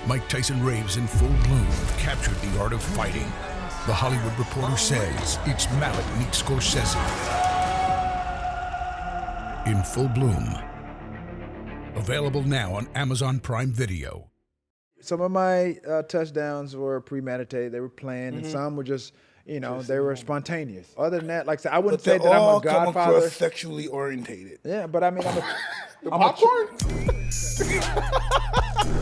Mike Tyson raves in full bloom captured the art of fighting. The Hollywood Reporter says it's Malick meets Scorsese. In full bloom. Available now on Amazon Prime Video. Some of my touchdowns were premeditated. They were planned, and some were just, they were spontaneous. Other than that, like I said, I wouldn't say that I'm a godfather. Come across sexually orientated. Yeah, but I mean, The popcorn?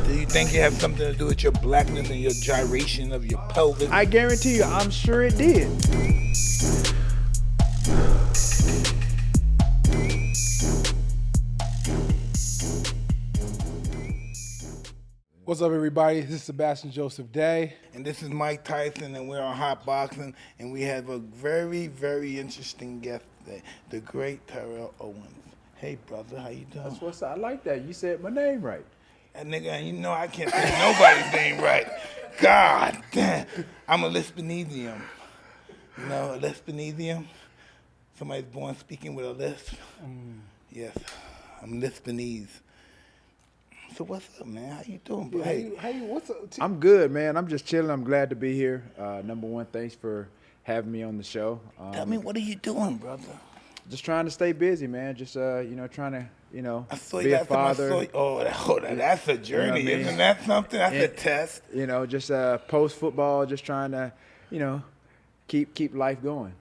Do you think it has something to do with your blackness and your gyration of your pelvis? I guarantee you, I'm sure it did. What's up, everybody? This is Sebastian Joseph-Day. And this is Mike Tyson, and we're on Hotboxin, and we have a very, very interesting guest today, the great Terrell Owens. Hey, brother, how you doing? That's what's I like that. You said my name right. And nigga, you know I can't say nobody's name right. God damn. I'm a Lisponesium. You know, a Lisponesium? Somebody's born speaking with a lisp. Yes, I'm Lisponese. So what's up, man? How you doing, bro? What's up? I'm good, man. I'm just chilling. I'm glad to be here. Number one, thanks for having me on the show. Tell me, what are you doing, brother? Just trying to stay busy, man. Just trying to, I saw be you a father. That's a journey, You know what I mean? isn't that something? That's a test. Just post football, just trying to, keep life going.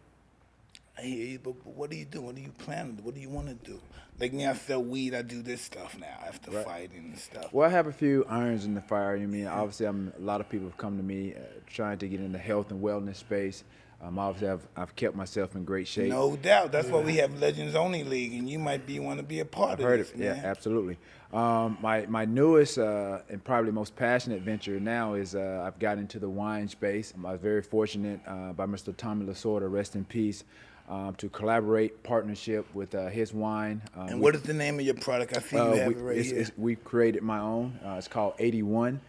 I hear you, but what do you do? What do you plan? What do you want to do? Like me, I sell weed. I do this stuff now after fighting and stuff. Well, I have a few irons in the fire. Obviously, a lot of people have come to me trying to get in the health and wellness space. Obviously, I've kept myself in great shape. No doubt. That's why we have Legends Only League, and you might want to be a part of this, man. Yeah, absolutely. My newest and probably most passionate venture now is I've got into the wine space. I was very fortunate by Mr. Tommy Lasorda, rest in peace, to collaborate, partnership with his wine. And what is the name of your product? I see you have it right here. We created my own. It's called 81.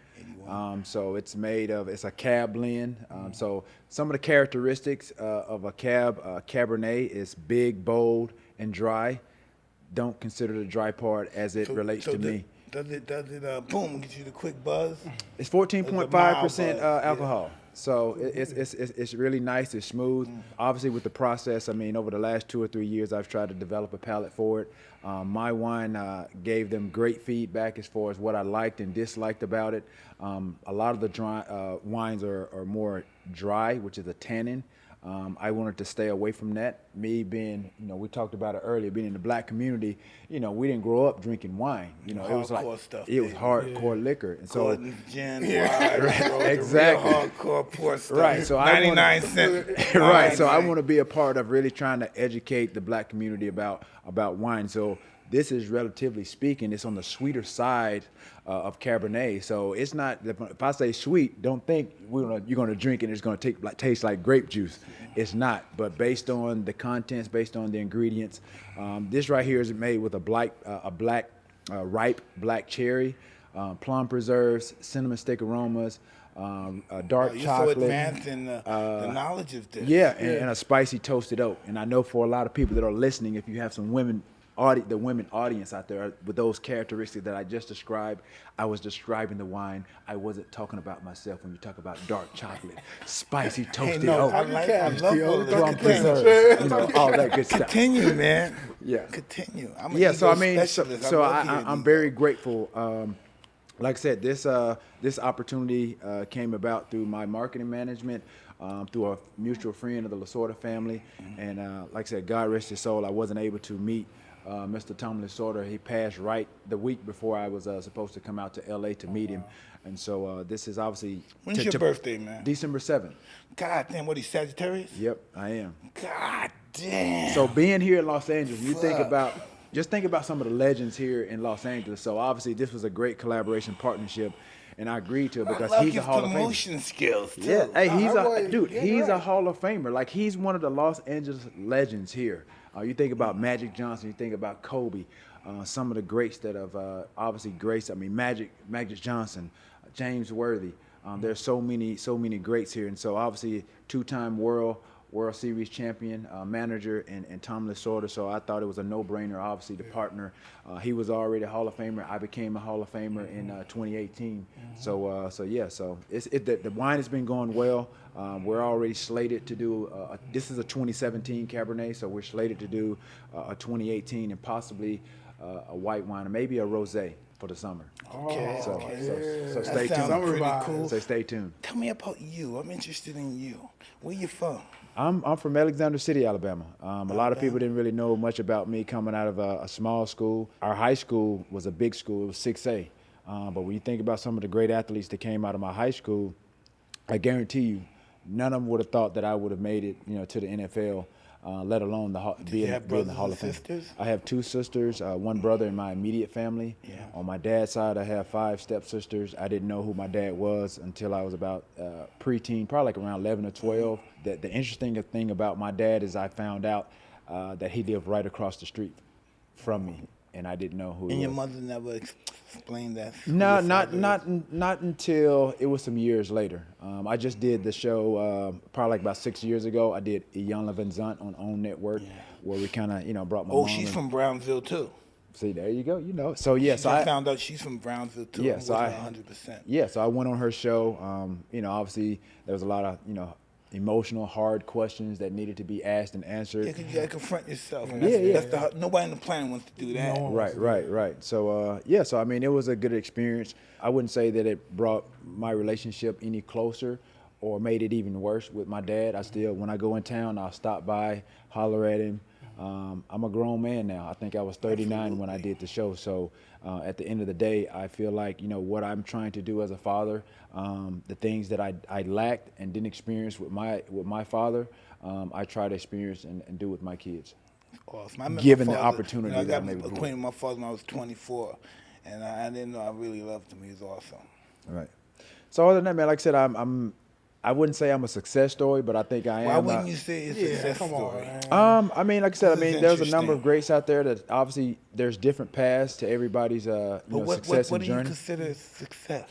So it's a cab blend. So some of the characteristics of a Cabernet is big, bold, and dry. Don't consider the dry part as it relates to me. Does it boom, get you the quick buzz? It's 14.5% alcohol. So it's really nice. It's smooth. Obviously, with the process, over the last 2 or 3 years, I've tried to develop a palate for it. My wine gave them great feedback as far as what I liked and disliked about it. A lot of the dry wines are more dry, which is a tannin. I wanted to stay away from that. Me being, we talked about it earlier, being in the black community, we didn't grow up drinking wine. It was like stuff, it was hardcore liquor, and so Gordon, gin, exactly, real hardcore poor stuff. Right. So 99 cents. Right. So I want to be a part of really trying to educate the black community about wine. So this is, relatively speaking, it's on the sweeter side of Cabernet. So it's not, if I say sweet, don't think you're going to drink it and it's going to taste like grape juice. It's not. But based on the contents, based on the ingredients, this right here is made with a ripe black cherry, plum preserves, cinnamon stick aromas, dark You're chocolate. so advanced in the knowledge of this. Yeah, and a spicy toasted oak. And I know for a lot of people that are listening, if you have some the women audience out there with those characteristics that I just described, I was describing the wine. I wasn't talking about myself when you talk about dark chocolate, spicy toasted oak, I love plum preserves, all that good stuff. Continue, man. Yeah. Continue. I'm very grateful. Like I said, this opportunity came about through my marketing management, through a mutual friend of the Lasorda family, and like I said, God rest his soul, I wasn't able to meet Mr. Tom Lasorda. He passed right the week before I was supposed to come out to L.A. to meet him, and so this is obviously. When's your birthday, man? December 7th. God damn, what, he's Sagittarius? Yep, I am. God damn. So being here in Los Angeles, just think about some of the legends here in Los Angeles. So obviously this was a great collaboration partnership, and I agreed to it because he's a Hall of Famer. Promotion skills too. Yeah, hey, he's a Hall of Famer. Like, he's one of the Los Angeles legends here. You think about Magic Johnson, you think about Kobe, some of the greats that have obviously graced. Magic Johnson, James Worthy. There's so many greats here, and so obviously two-time world World Series champion, manager, and Tom Lasorda. So I thought it was a no-brainer, obviously, to partner. He was already a Hall of Famer. I became a Hall of Famer in 2018. So the wine has been going well. We're already slated to do, this is a 2017 Cabernet, so we're slated to do a 2018 and possibly a white wine or maybe a rosé for the summer. Okay. So That stay tuned. sounds pretty cool. So stay tuned. Tell me about you. I'm interested in you. Where you from? I'm from Alexander City, Alabama. A lot of people didn't really know much about me coming out of a small school. Our high school was a big school. It was 6A. But when you think about some of the great athletes that came out of my high school, I guarantee you, none of them would have thought that I would have made it, to the NFL, let alone be in the Hall of Fame. Sisters? I have 2 sisters, one brother in my immediate family. Yeah. On my dad's side, I have 5 stepsisters. I didn't know who my dad was until I was about preteen, probably like around 11 or 12. The interesting thing about my dad is I found out that he lived right across the street from me, and I didn't know who he was. And your mother never explained that? No, not until it was some years later. I just did the show probably like about 6 years ago. I did Ian Levinzant on OWN Network, where we kind of brought my mom. Oh, she's from Brownsville too. See, there you go. So yeah, I found out she's from Brownsville too. Yeah, so 100%. Yeah, so I went on her show. Obviously there was a lot of emotional, hard questions that needed to be asked and answered. Yeah, because you got to confront yourself. And Yeah. nobody on the planet wants to do that. Right. So so I mean, it was a good experience. I wouldn't say that it brought my relationship any closer or made it even worse with my dad. I still, when I go in town, I'll stop by, holler at him. I'm a grown man now. I think I was 39 when I did the show. So at the end of the day, I feel like, what I'm trying to do as a father, the things that I lacked and didn't experience with my father, I try to experience and do with my kids. Awesome. Given the opportunity I that got I'm able to do. acquainted with my father when I was 24, and I didn't know I really loved him. He was awesome. Right. So other than that, man, like I said, I wouldn't say I'm a success story, but I think I am. Why wouldn't you say it's a success story? I mean, like I said, This is there's a number interesting. of greats out there that obviously there's different paths to everybody's success What and do you journey. consider success?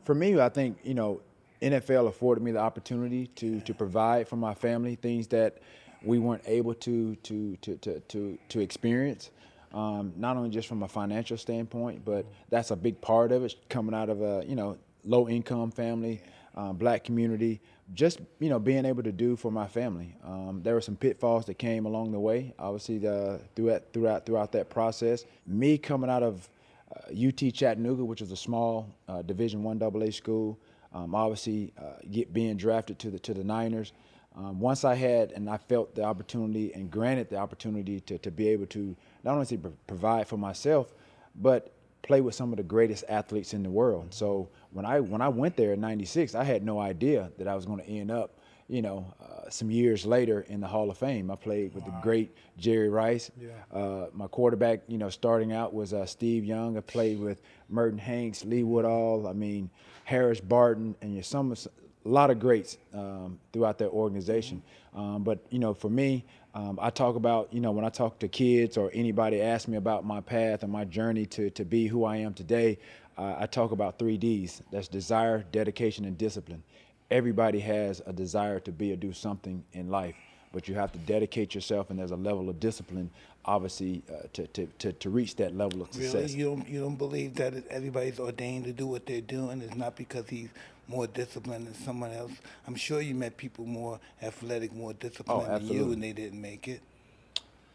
For me, I think NFL afforded me the opportunity to provide for my family things that we weren't able to experience. Not only just from a financial standpoint, but that's a big part of it. Coming out of a low income family, black community, just being able to do for my family. There were some pitfalls that came along the way. Obviously, throughout that process, me coming out of UT Chattanooga, which is a small Division I AA school, obviously being drafted to the Niners. Once I had and I felt the opportunity and granted the opportunity to be able to not only provide for myself, but play with some of the greatest athletes in the world. So when I went there in '96, I had no idea that I was going to end up, some years later in the Hall of Fame. I played with the great Jerry Rice. Yeah. My quarterback, starting out was Steve Young. I played with Merton Hanks, Lee Woodall. I mean, Harris Barton, and a lot of greats throughout that organization. But for me, I talk about, when I talk to kids or anybody asks me about my path and my journey to be who I am today, I talk about 3 Ds. That's desire, dedication, and discipline. Everybody has a desire to be or do something in life, but you have to dedicate yourself, and there's a level of discipline, obviously, to reach that level of success. Really? You don't believe that everybody's ordained to do what they're doing? It's not because he's more disciplined than someone else? I'm sure you met people more athletic, more disciplined than you, and they didn't make it.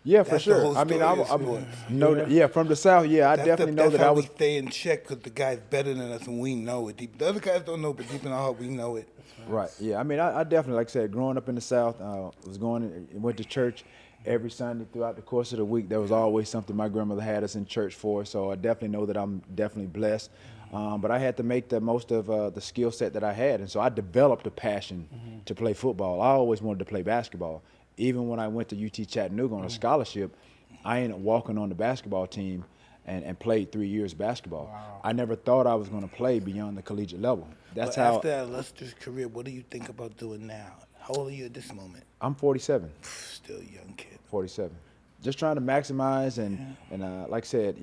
Yeah, That's for the sure. whole I mean, story of from the South. Yeah, I definitely know that I was. We stay in check because the guy's better than us, and we know it. The other guys don't know, but deep in our heart, we know it. Right. Yeah. I mean, I definitely, like I said, growing up in the South, went to church every Sunday throughout the course of the week. There was always something my grandmother had us in church for. So I definitely know that I'm definitely blessed. But I had to make the most of the skill set that I had, and so I developed a passion to play football. I always wanted to play basketball. Even when I went to UT Chattanooga on a scholarship, I ended up walking on the basketball team and played 3 years basketball. Wow. I never thought I was going to play beyond the collegiate level. That's but how. After that illustrious career, what do you think about doing now? How old are you at this moment? I'm 47. Still a young kid. 47. Just trying to maximize and like I said,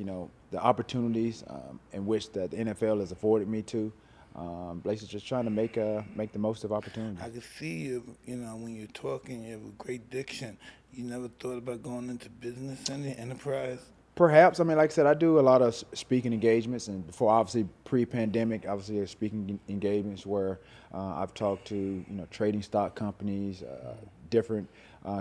the opportunities in which the NFL has afforded me to. Basically just trying to make the most of opportunity. I can see you, when you're talking, you have a great diction. You never thought about going into business and the enterprise? Perhaps. I mean, like I said, I do a lot of speaking engagements, and before, obviously, pre-pandemic, obviously, speaking engagements where I've talked to, trading stock companies, different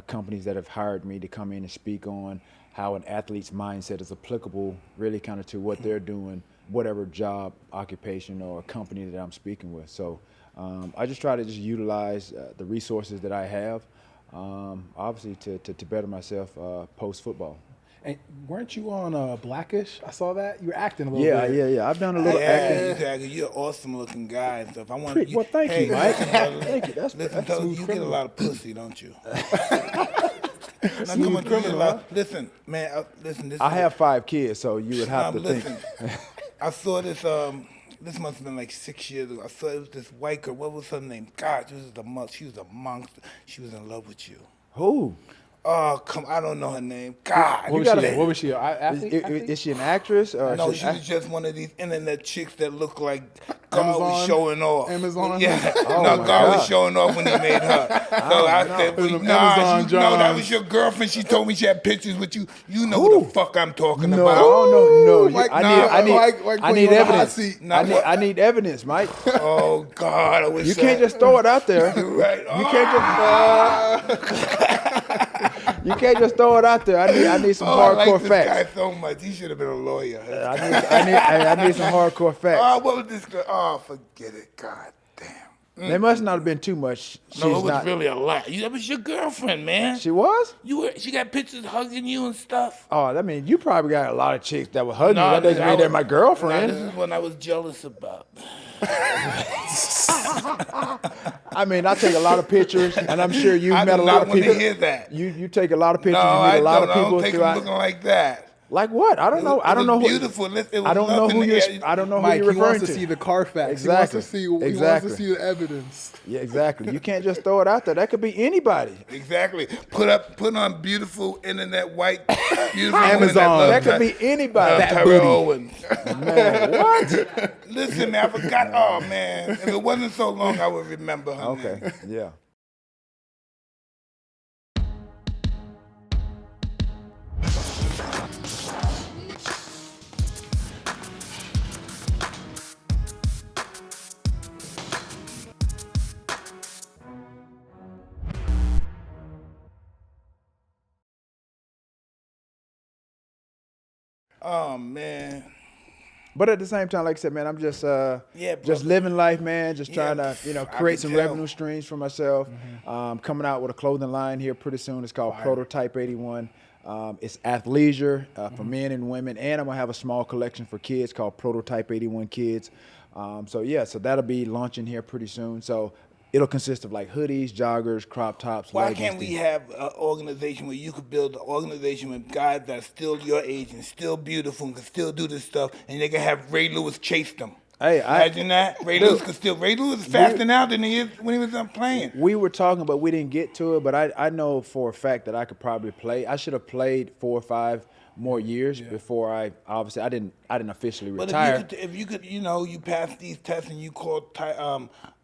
companies that have hired me to come in and speak on how an athlete's mindset is applicable really kind of to what they're doing, whatever job, occupation, or company that I'm speaking with. So I just try to just utilize the resources that I have, obviously, to better myself post-football. And weren't you on Blackish? I saw that. You were acting a little bit. Yeah. I've done a little acting. Exactly. You're an awesome-looking guy and stuff. Well, thank you, Mike. Thank you. That's you get a lot of pussy, don't you? Smooth criminal. Listen, man. Listen. I have 5 kids, so you would have to think. I saw this. This must have been like 6 years ago. I saw it was this white girl. What was her name? God, she was a monster. She was in love with you. Who? Oh, I don't know her name. God. What was she? Is she an actress? Or no, she was just one of these internet chicks that look like God Amazon? was showing off. Amazon? Yeah. Oh no, my God was God. showing off when he made her. So I said, It was nah, Amazon no, John. that was your girlfriend. She told me she had pictures with you. You know Who? who the fuck I'm talking No, about. no. Mike, I need evidence. Nah, I need evidence, Mike. Oh, God. I wish You can't just throw it out there. You're right. You can't just throw it out there. I need some I hardcore like this facts. guy so much. He should have been a lawyer. I need some hardcore facts. Oh, what was this girl? Oh, forget it. God damn. There must not have been too much. No, it was really a lot. That was your girlfriend, man. She was? She got pictures hugging you and stuff. Oh, that means you probably got a lot of chicks that were hugging you. No, That doesn't mean they're my girlfriend. This is what I was jealous about. I mean, I take a lot of pictures, and I'm sure you've met a lot of people. I do not want to hear that. You take a lot of pictures. No, you meet a lot of I people don't take them throughout. looking like that. Like what? I don't know. I don't know who. Beautiful. I don't know who you're. I don't know who Mike, you're he referring wants to see the Carfax. Exactly. He wants to see the evidence. Yeah, exactly. You can't just throw it out there. That could be anybody. Exactly. Put on beautiful internet white, beautiful Amazon. That could be anybody. Terrell Owens. Man, what? Listen, man, I forgot. Oh man, if it wasn't so long, I would remember her. Okay. name. Yeah. Oh man. But at the same time, like I said, man, I'm just Yeah, just bro. living life, man. Just trying Yeah, to, I create can some tell. revenue streams for myself. Coming out with a clothing line here pretty soon. It's called Prototype 81. It's athleisure for men and women, and I'm gonna have a small collection for kids called Prototype 81 Kids. So that'll be launching here pretty soon. So it'll consist of like hoodies, joggers, crop tops. Why leggings, can't we have an organization where you could build an organization with guys that are still your age and still beautiful and can still do this stuff, and they can have Ray Lewis chase them? Hey, Imagine that. Ray Lewis is faster now than he is when he was playing. We were talking, but we didn't get to it. But I know for a fact that I could probably play. I should have played 4 or 5 more years before I didn't officially retire. But if you could, you pass these tests and you call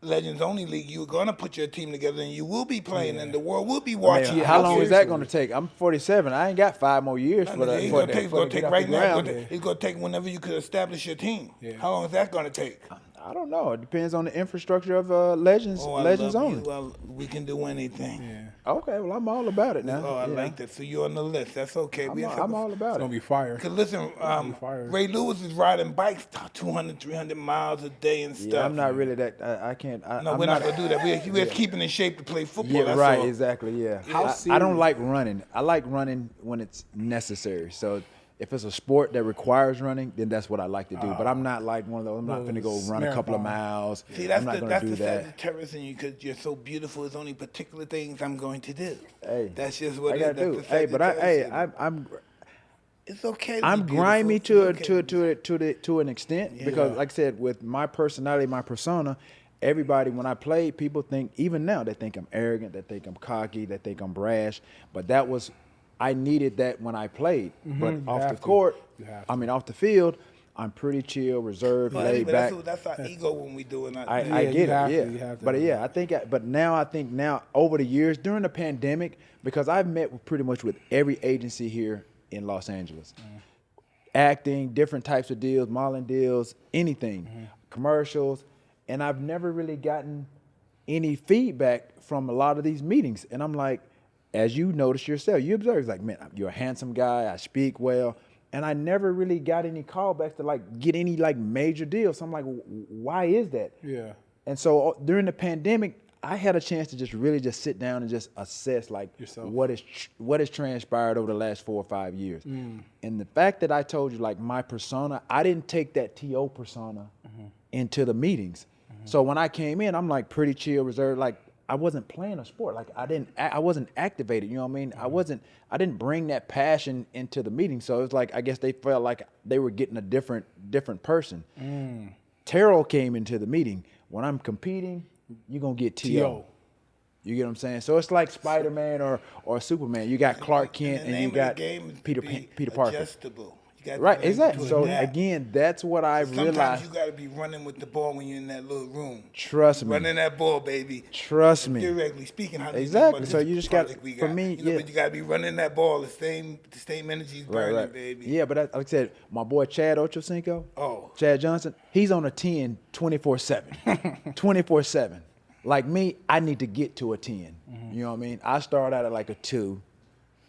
Legends Only League, you're gonna put your team together and you will be playing, and the world will be watching. How long is that going to take? I'm 47. I ain't got 5 more years for that. It's gonna take right now. It's gonna take whenever you could establish your team. Yeah. How long is that gonna take? I don't know. It depends on the infrastructure of Legends. Oh, I Legends love Only. you. Well, we can do anything. Yeah. Okay, well I'm all about it now. Oh, I like that. So you're on the list. That's okay. I'm all about It's it. gonna be fire. Cause listen, fire. Ray Lewis is riding bikes 200, 300 miles a day and stuff. Yeah, I'm not really that. I can't. No, we're not gonna do that. We're keeping in shape to play football. Yeah, that's right. all. Exactly. Yeah. How I don't like running. I like running when it's necessary. So if it's a sport that requires running, then that's what I like to do. But I'm not like one of those. I'm not going to go run a couple of miles. See, that's I'm not the going to do that. Sagittarius in you, because you're so beautiful. There's only particular things I'm going to do. Hey, That's just what I it got is. to do. That's the Hey, but Sagittarius in you. It's okay. To I'm be grimy beautiful. It's okay. to an extent because, like I said, with my personality, my persona, everybody when I play, people think even now they think I'm arrogant, they think I'm cocky, they think I'm brash. But that was I needed that when I played. But off the court, off the field, I'm pretty chill, reserved, But laid back. that's our ego when we do it. I get it, yeah. But I think now over the years during the pandemic, because I've met pretty much with every agency here in Los Angeles, acting, different types of deals, modeling deals, anything, commercials, and I've never really gotten any feedback from a lot of these meetings. And I'm like, as you notice yourself, you observe, like, man, you're a handsome guy, I speak well. And I never really got any callbacks to like get any like major deals. So I'm like, why is that? Yeah. And so during the pandemic, I had a chance to just really just sit down and just assess like yourself. what has transpired over the last 4 or 5 years. And the fact that I told you like my persona, I didn't take that TO persona into the meetings. So when I came in, I'm like pretty chill, reserved, like I wasn't playing a sport. Like I wasn't activated, you know what I mean? I didn't bring that passion into the meeting. So it was like, I guess they felt like they were getting a different person. Terrell came into the meeting. When I'm competing, you're going to get TO. You get what I'm saying? So it's like Spider-Man or Superman. You got Clark Kent and you got Peter Parker. Adjustable. Right, exactly. So again, that's what I realized. Sometimes you got to be running with the ball when you're in that little room. Trust me. Running that ball, baby. Trust me. Theoretically speaking, how exactly. So you just got, for me, but you got to be running that ball. The same energy's burning, baby. Yeah, but like I said, my boy Chad Ochocinco, Chad Johnson, he's on a 10 24/7, 24/7. Like me, I need to get to a 10. You know what I mean? I start out at like a 2.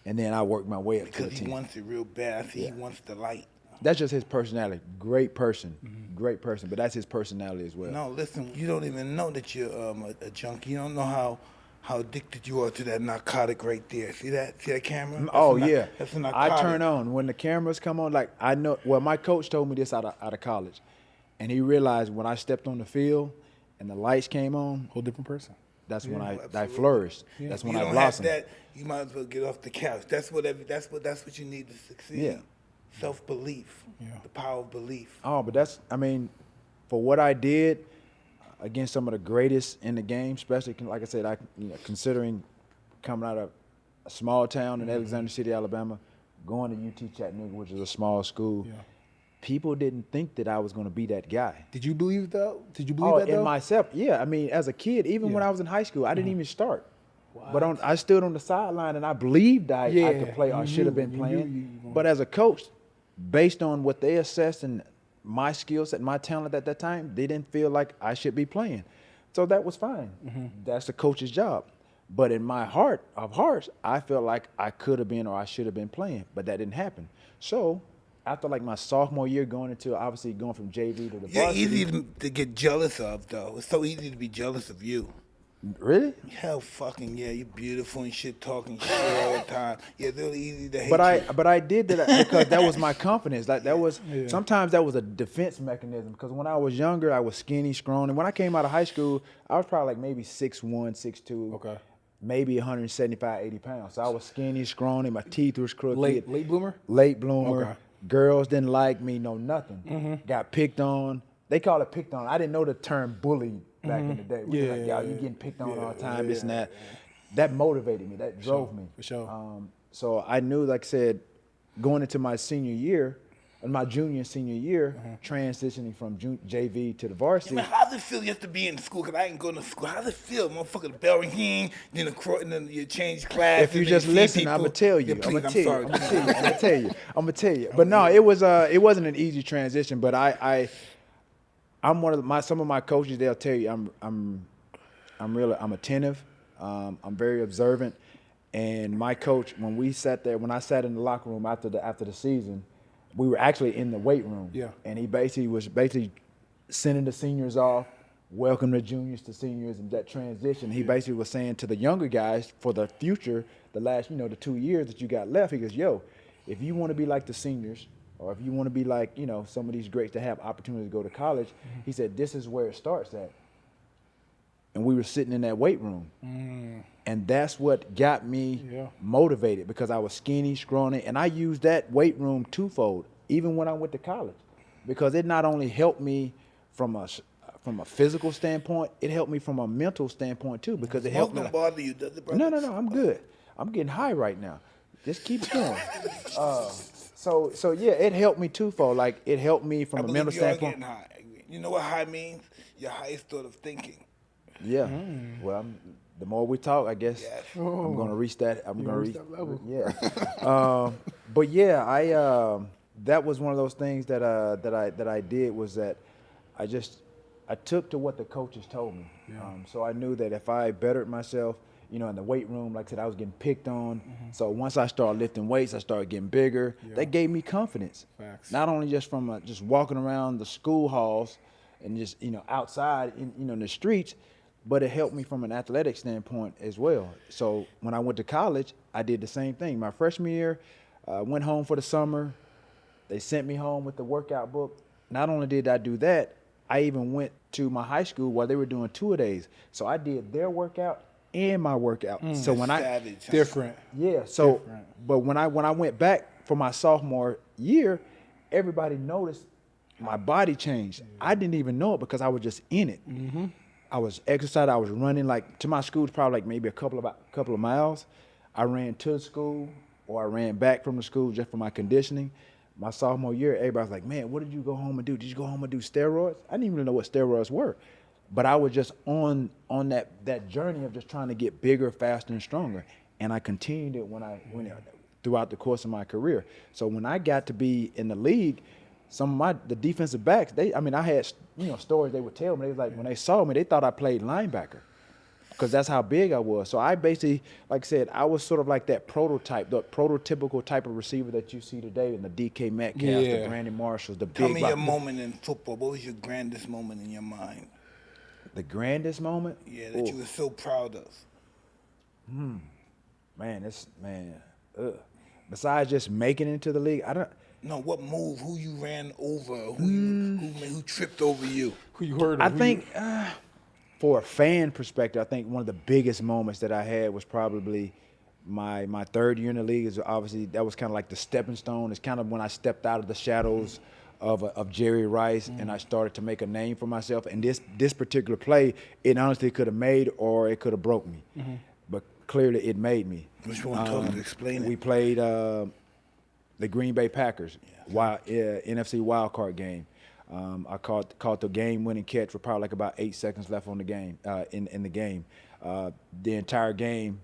And then I work my way up to a 10. Because he wants it real bad. I see he wants the light. That's just his personality. Great person. Great person. But that's his personality as well. No, listen, you don't even know that you're a junkie. You don't know how addicted you are to that narcotic right there. See that? See that camera? That's a narcotic. I turn on. When the cameras come on, like I know, well, my coach told me this out of college. And he realized when I stepped on the field and the lights came on, whole different person. That's when I flourished. Yeah. That's when I blossomed. Have that, you might as well get off the couch. That's what you need to succeed. Yeah. Self-belief. Yeah. The power of belief. Oh, but for what I did against some of the greatest in the game, especially like I said, considering coming out of a small town in Alexander City, Alabama, going to UT Chattanooga, which is a small school. Yeah. People didn't think that I was going to be that guy. Did you believe that? In myself, yeah. I mean, as a kid, even when I was in high school, I didn't even start. What? But I stood on the sideline and I believed I could play or should have been playing. But as a coach, based on what they assessed and my skill set, my talent at that time, they didn't feel like I should be playing. So that was fine. That's the coach's job. But in my heart of hearts, I felt like I could have been or I should have been playing, but that didn't happen. So after like my sophomore year, going from JV to the varsity. You're easy to get jealous of, though. It's so easy to be jealous of you. Really? Hell fucking yeah, you're beautiful and shit, talking shit all the time. Yeah, it's really easy to hate you. But I did that because that was my confidence. Like that was sometimes that was a defense mechanism. Because when I was younger, I was skinny, scrawny. When I came out of high school, I was probably like maybe 6'1", 6'2". Okay. Maybe 175, 80 pounds. So I was skinny, scrawny. My teeth was crooked. Late bloomer? Late bloomer. Okay. Girls didn't like me, no nothing. Got picked on. They call it picked on. I didn't know the term bully back in the day. We were like, y'all, you getting picked on all the time, this and that. That motivated me. That drove me. For sure. So I knew, like I said, going into my senior year, my junior and senior year, transitioning from JV to the varsity. Yeah, man, how does it feel just to be in school? Because I ain't going to school. How does it feel? Motherfucker, the bell ring, then you change class. If you just listen, I'm going to tell you. I'm going to tell you. But no, it wasn't an easy transition. But I'm one of some of my coaches, they'll tell you I'm attentive. I'm very observant. And my coach, when I sat in the locker room after the season, we were actually in the weight room. Yeah. And he was sending the seniors off, welcome the juniors to seniors, and that transition. He basically was saying to the younger guys for the future, the last, the 2 years that you got left, he goes, yo, if you want to be like the seniors, or if you want to be like, some of these greats that have opportunity to go to college, he said, this is where it starts at. And we were sitting in that weight room. And that's what got me motivated, because I was skinny, scrawny, and I used that weight room twofold, even when I went to college, because it not only helped me from a physical standpoint, it helped me from a mental standpoint too, because it helped me. Don't bother you, does it, brother? No, I'm good. I'm getting high right now. Just keep it going. So yeah, it helped me twofold. Like it helped me from I a believe mental you are standpoint. getting high. You know what high means? Your highest thought of thinking. Yeah. Well, the more we talk, I guess Yes. I'm gonna reach that. I'm gonna reach that level. Yeah. But yeah, that was one of those things that I did was that I took to what the coaches told me. So I knew that if I bettered myself, in the weight room, like I said, I was getting picked on. So once I started lifting weights, I started getting bigger. That gave me confidence. Facts. Not only just from just walking around the school halls and just outside in the streets, but it helped me from an athletic standpoint as well. So when I went to college, I did the same thing. My freshman year, went home for the summer. They sent me home with the workout book. Not only did I do that, I even went to my high school while they were doing tour-a-days. So I did their workout and my workout. So when Savage. Different. so but when I went back for my sophomore year, everybody noticed my body changed. I didn't even know it because I was just in it. I was exercising. I was running like to my school, probably like maybe a couple of miles. I ran to the school or I ran back from the school just for my conditioning. My sophomore year, everybody was like, "Man, what did you go home and do? Did you go home and do steroids?" I didn't even know what steroids were, but I was just on that journey of just trying to get bigger, faster, and stronger. And I continued it when throughout the course of my career. So when I got to be in the league, some of the defensive backs, I had stories they would tell me. They was like, when they saw me, they thought I played linebacker because that's how big I was. So I basically, like I said, I was sort of like that prototype, the prototypical type of receiver that you see today in the DK Metcalf, the Brandon Marshalls, the Tell big. me your moment in football. What was your grandest moment in your mind? The grandest moment? Yeah, that you were so proud of. Besides just making it into the league, I don't. No, what move? Who you ran over? Who tripped over you? Who you heard of? I think, for a fan perspective, I think one of the biggest moments that I had was probably my third year in the league. Is obviously that was kind of like the stepping stone. It's kind of when I stepped out of the shadows of Jerry Rice and I started to make a name for myself. And this particular play, it honestly could have made or it could have broke me, but clearly it made me. Which one? Talk to explain We it. played the Green Bay Packers, NFC wildcard game. I caught the game-winning catch with probably like about 8 seconds left on the game. In the game, the entire game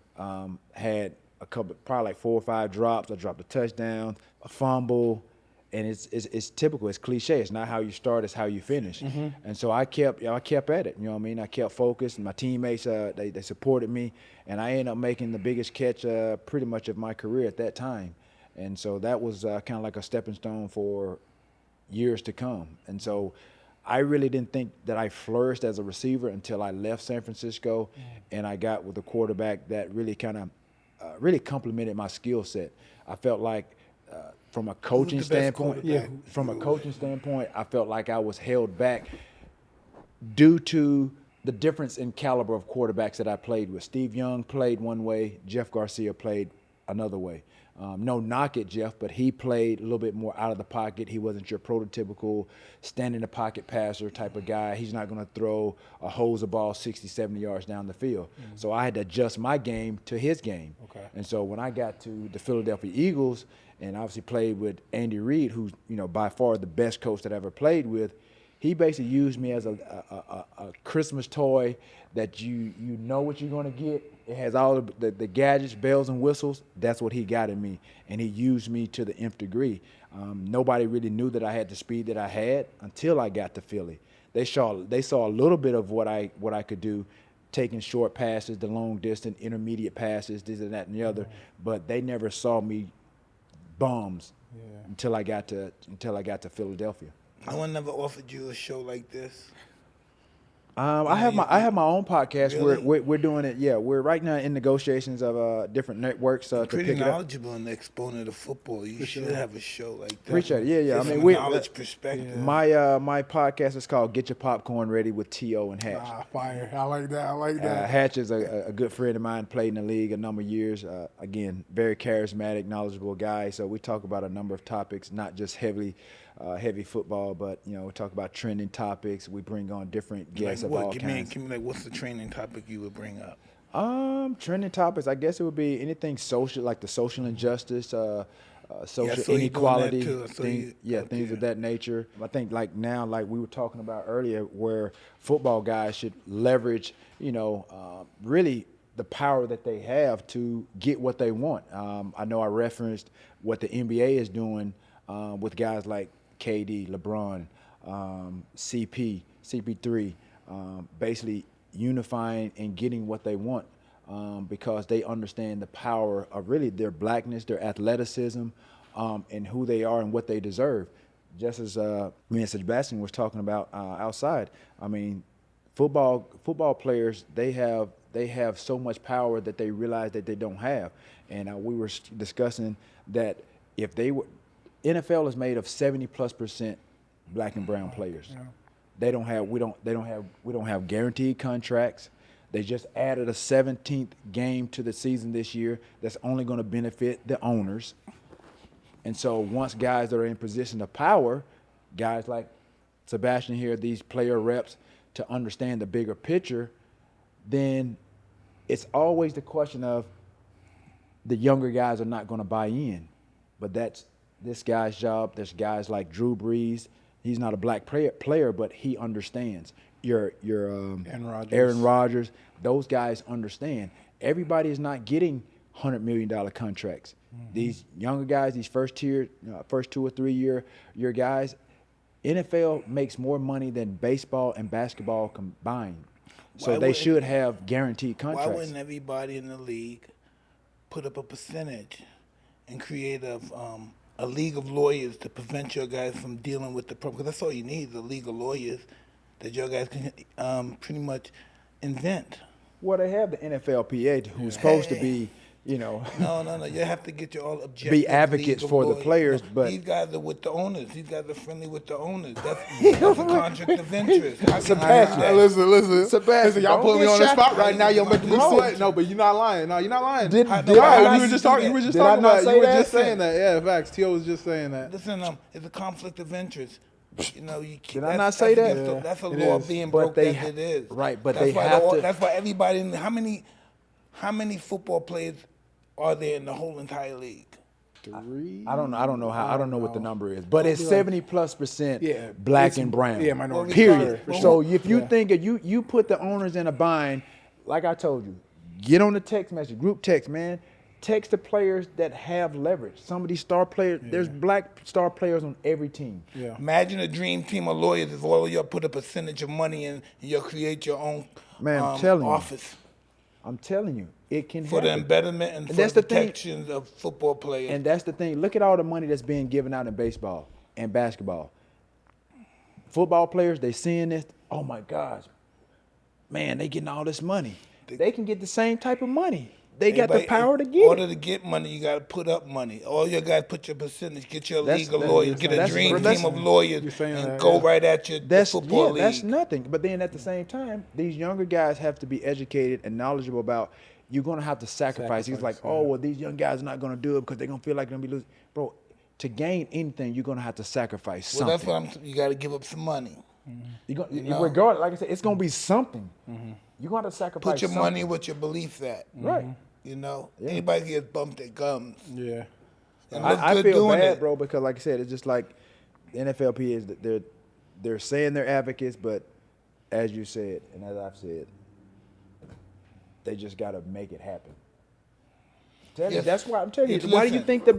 had probably like 4 or 5 drops. I dropped a touchdown, a fumble, and it's typical. It's cliche. It's not how you start; it's how you finish. And so I kept at it. You know what I mean? I kept focused. And my teammates they supported me, and I ended up making the biggest catch pretty much of my career at that time. And so that was kind of like a stepping stone for years to come. And so I really didn't think that I flourished as a receiver until I left San Francisco and I got with a quarterback that really kind of really complemented my skill set. I felt like from a coaching standpoint, I felt like I was held back due to the difference in caliber of quarterbacks that I played with. Steve Young played one way, Jeff Garcia played another way. No knock at Jeff, but he played a little bit more out of the pocket. He wasn't your prototypical stand in the pocket passer type of guy. He's not going to throw a hose of ball 60, 70 yards down the field. So I had to adjust my game to his game. Okay. And so when I got to the Philadelphia Eagles and obviously played with Andy Reid, who's by far the best coach that I ever played with, he basically used me as a Christmas toy that you know what you're going to get. It has all the gadgets, bells and whistles. That's what he got in me, and he used me to the nth degree. Nobody really knew that I had the speed that I had until I got to Philly. They saw a little bit of what I could do, taking short passes, the long distance, intermediate passes, this and that and the other, but they never saw me bombs until I got to Philadelphia. No one never offered you a show like this? I have my own podcast. Really? We're doing it. Yeah, we're right now in negotiations of different networks to Pretty pick it up. knowledgeable in the exponent of football. You should have a show like that. Appreciate it. Yeah. I Just mean, from a knowledge perspective. my podcast is called Get Your Popcorn Ready with T.O. and Hatch. Fire. I like that. Hatch is a good friend of mine, played in the league a number of years. Again, very charismatic, knowledgeable guy. So we talk about a number of topics, not just heavy football, but we talk about trending topics. We bring on different guests of all kinds. Give me what's the trending topic you would bring up? Trending topics, I guess it would be anything social, like the social injustice, social so he doing that inequality, too. So things of that nature. I think like now, like we were talking about earlier, where football guys should leverage, really the power that they have to get what they want. I know I referenced what the NBA is doing with guys like KD, LeBron, CP3, basically unifying and getting what they want. Because they understand the power of really their blackness, their athleticism, and who they are and what they deserve. Just as me and Sebastian was talking about outside, I mean, football players, they have so much power that they realize that they don't have. And we were discussing that if they were, NFL is made of 70+% black and brown players. Yeah. We don't have guaranteed contracts. They just added a 17th game to the season this year that's only going to benefit the owners. And so once guys that are in position of power, guys like Sebastian here, these player reps, to understand the bigger picture, then it's always the question of the younger guys are not going to buy in. But that's this guy's job. There's guys like Drew Brees. He's not a black player, but he understands. Your Aaron Rodgers, those guys understand. Everybody is not getting $100 million contracts. Mm-hmm. These younger guys, these first 2 or 3 year guys, NFL makes more money than baseball and basketball combined. So they should have guaranteed contracts. Why wouldn't everybody in the league put up a percentage and create a league of lawyers to prevent your guys from dealing with the problem? Because that's all you need, is a league of lawyers that your guys can pretty much invent. Well, they have the NFLPA, who's supposed to be, No. You have to get your all objective. Be advocates for the players, but these guys are with the owners. These guys are friendly with the owners. That's a conflict of interest. Sebastian, listen. Sebastian, y'all put me on the spot right now. You're making me sweat. No, but you're not lying. No, you're not lying. You were just talking about. You were just saying that. Yeah, facts. Tio was just saying that. Listen, it's a conflict of interest. You did I not say that? That's a law being broke. It is right, but they have to. That's why everybody. How many football players are there in the whole entire league? 3. I don't know how. I don't know what the number is, but it's 70+% black and brown. Yeah, minority. Period. So if you think you put the owners in a bind, like I told you, get on the text message, group text, man. Text the players that have leverage. Some of these star players, there's black star players on every team. Yeah. Imagine a dream team of lawyers if all of y'all put a percentage of money in and you'll create your own office. I'm telling you, it can for happen. The embedment and for the protections of football players. And that's the thing. Look at all the money that's being given out in baseball and basketball. Football players, they seeing this, oh my gosh, man, they getting all this money. They can get the same type of money. They got the power to get it. In order to get money, you got to put up money. All you got to put your percentage, get your legal lawyers, get a dream team of lawyers, and go right at your football league. That's nothing. But then at the same time, these younger guys have to be educated and knowledgeable about you're going to have to sacrifice. He's like, these young guys are not going to do it because they're going to feel like they're going to be losing. Bro, to gain anything, you're going to have to sacrifice something. Well, that's what you got to give up some money. Mm-hmm. Regardless, like I said, it's going to be something. Mm-hmm. You're going to sacrifice Put your money with your beliefs at. Right. Anybody gets bumped at gums. Yeah. I feel bad, bro, because like I said, it's just like the NFLP is they're saying they're advocates, but as you said, and as I've said, they just got to make it happen. That's why I'm telling you. Why do you think the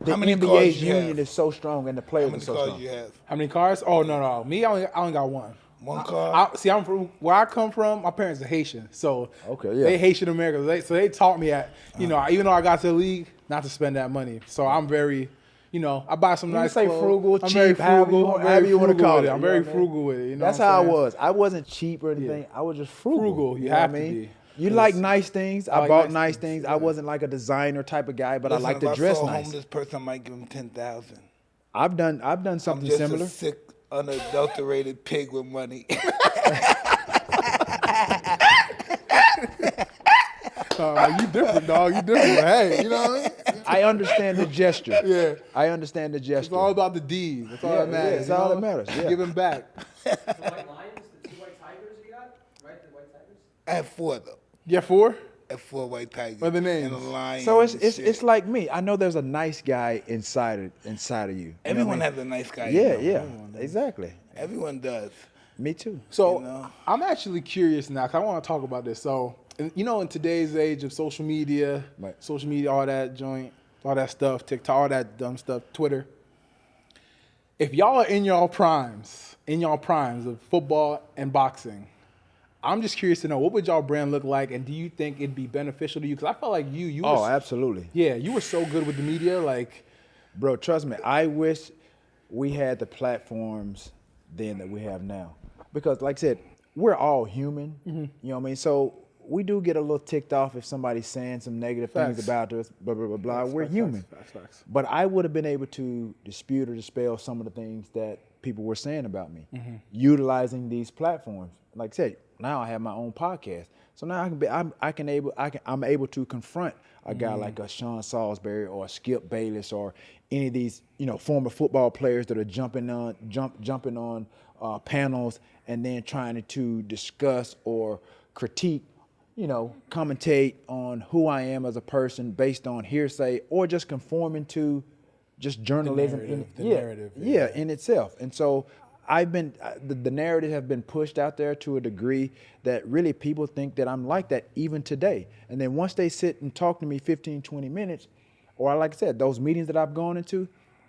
NBA's union is so strong and the players are so strong? How many cars you have? How many cars? Oh no. Me, I only got one. One car. I'm from where I come from. My parents are Haitian, so they Haitian Americans. So they taught me even though I got to the league, not to spend that money. So I'm very, I buy some nice clothes. Frugal, cheap, very frugal, however you want to call it. I'm very frugal with it. That's how I was. I wasn't cheap or anything. I was just frugal. Frugal. You have to be. You like nice things. I bought nice things. I wasn't like a designer type of guy, but I like to dress nice. If I saw a homeless person, I might give him $10,000. I've done something similar. I'm just a sick, unadulterated pig with money. You different, dog. You different. Hey, you know what I mean? I understand the gesture. Yeah. I understand the gesture. It's all about the deed. That's all that matters. It's all that matters. Yeah. Giving back. The white lions, the 2 white tigers you got? Right? The white tigers? I have 4 of them. Yeah, 4? four white tigers. What are the names? And a lion. So and shit. it's like me. I know there's a nice guy inside of you. Everyone has a nice guy. Yeah, you know? yeah, exactly. Everyone does. Me too. So You know? I'm actually curious now, 'cause I want to talk about this. So, you know, in today's age of social media, all that joint, all that stuff, TikTok, all that dumb stuff, Twitter. If y'all are in y'all primes of football and boxing, I'm just curious to know, what would y'all brand look like, and do you think it'd be beneficial to you? Because I felt like you Oh, were, absolutely. yeah, you were so good with the media, like. Bro, trust me, I wish we had the platforms then that we have now. Because like I said, we're all human, you know what I mean? So we do get a little ticked off if somebody's saying some negative things about us, blah, blah, blah, blah. We're human. Facts. But I would have been able to dispute or dispel some of the things that people were saying about me, utilizing these platforms. Like I said, now I have my own podcast. So now I'm able to confront a guy like a Sean Salisbury or a Skip Bayless or any of these, you know, former football players that are jumping on panels and then trying to discuss or critique, you know, commentate on who I am as a person based on hearsay or just conforming to just journalism. The narrative. Yeah, in itself. And so the narrative have been pushed out there to a degree that really people think that I'm like that even today. And then once they sit and talk to me 15, 20 minutes, or like I said, those meetings that I've gone into,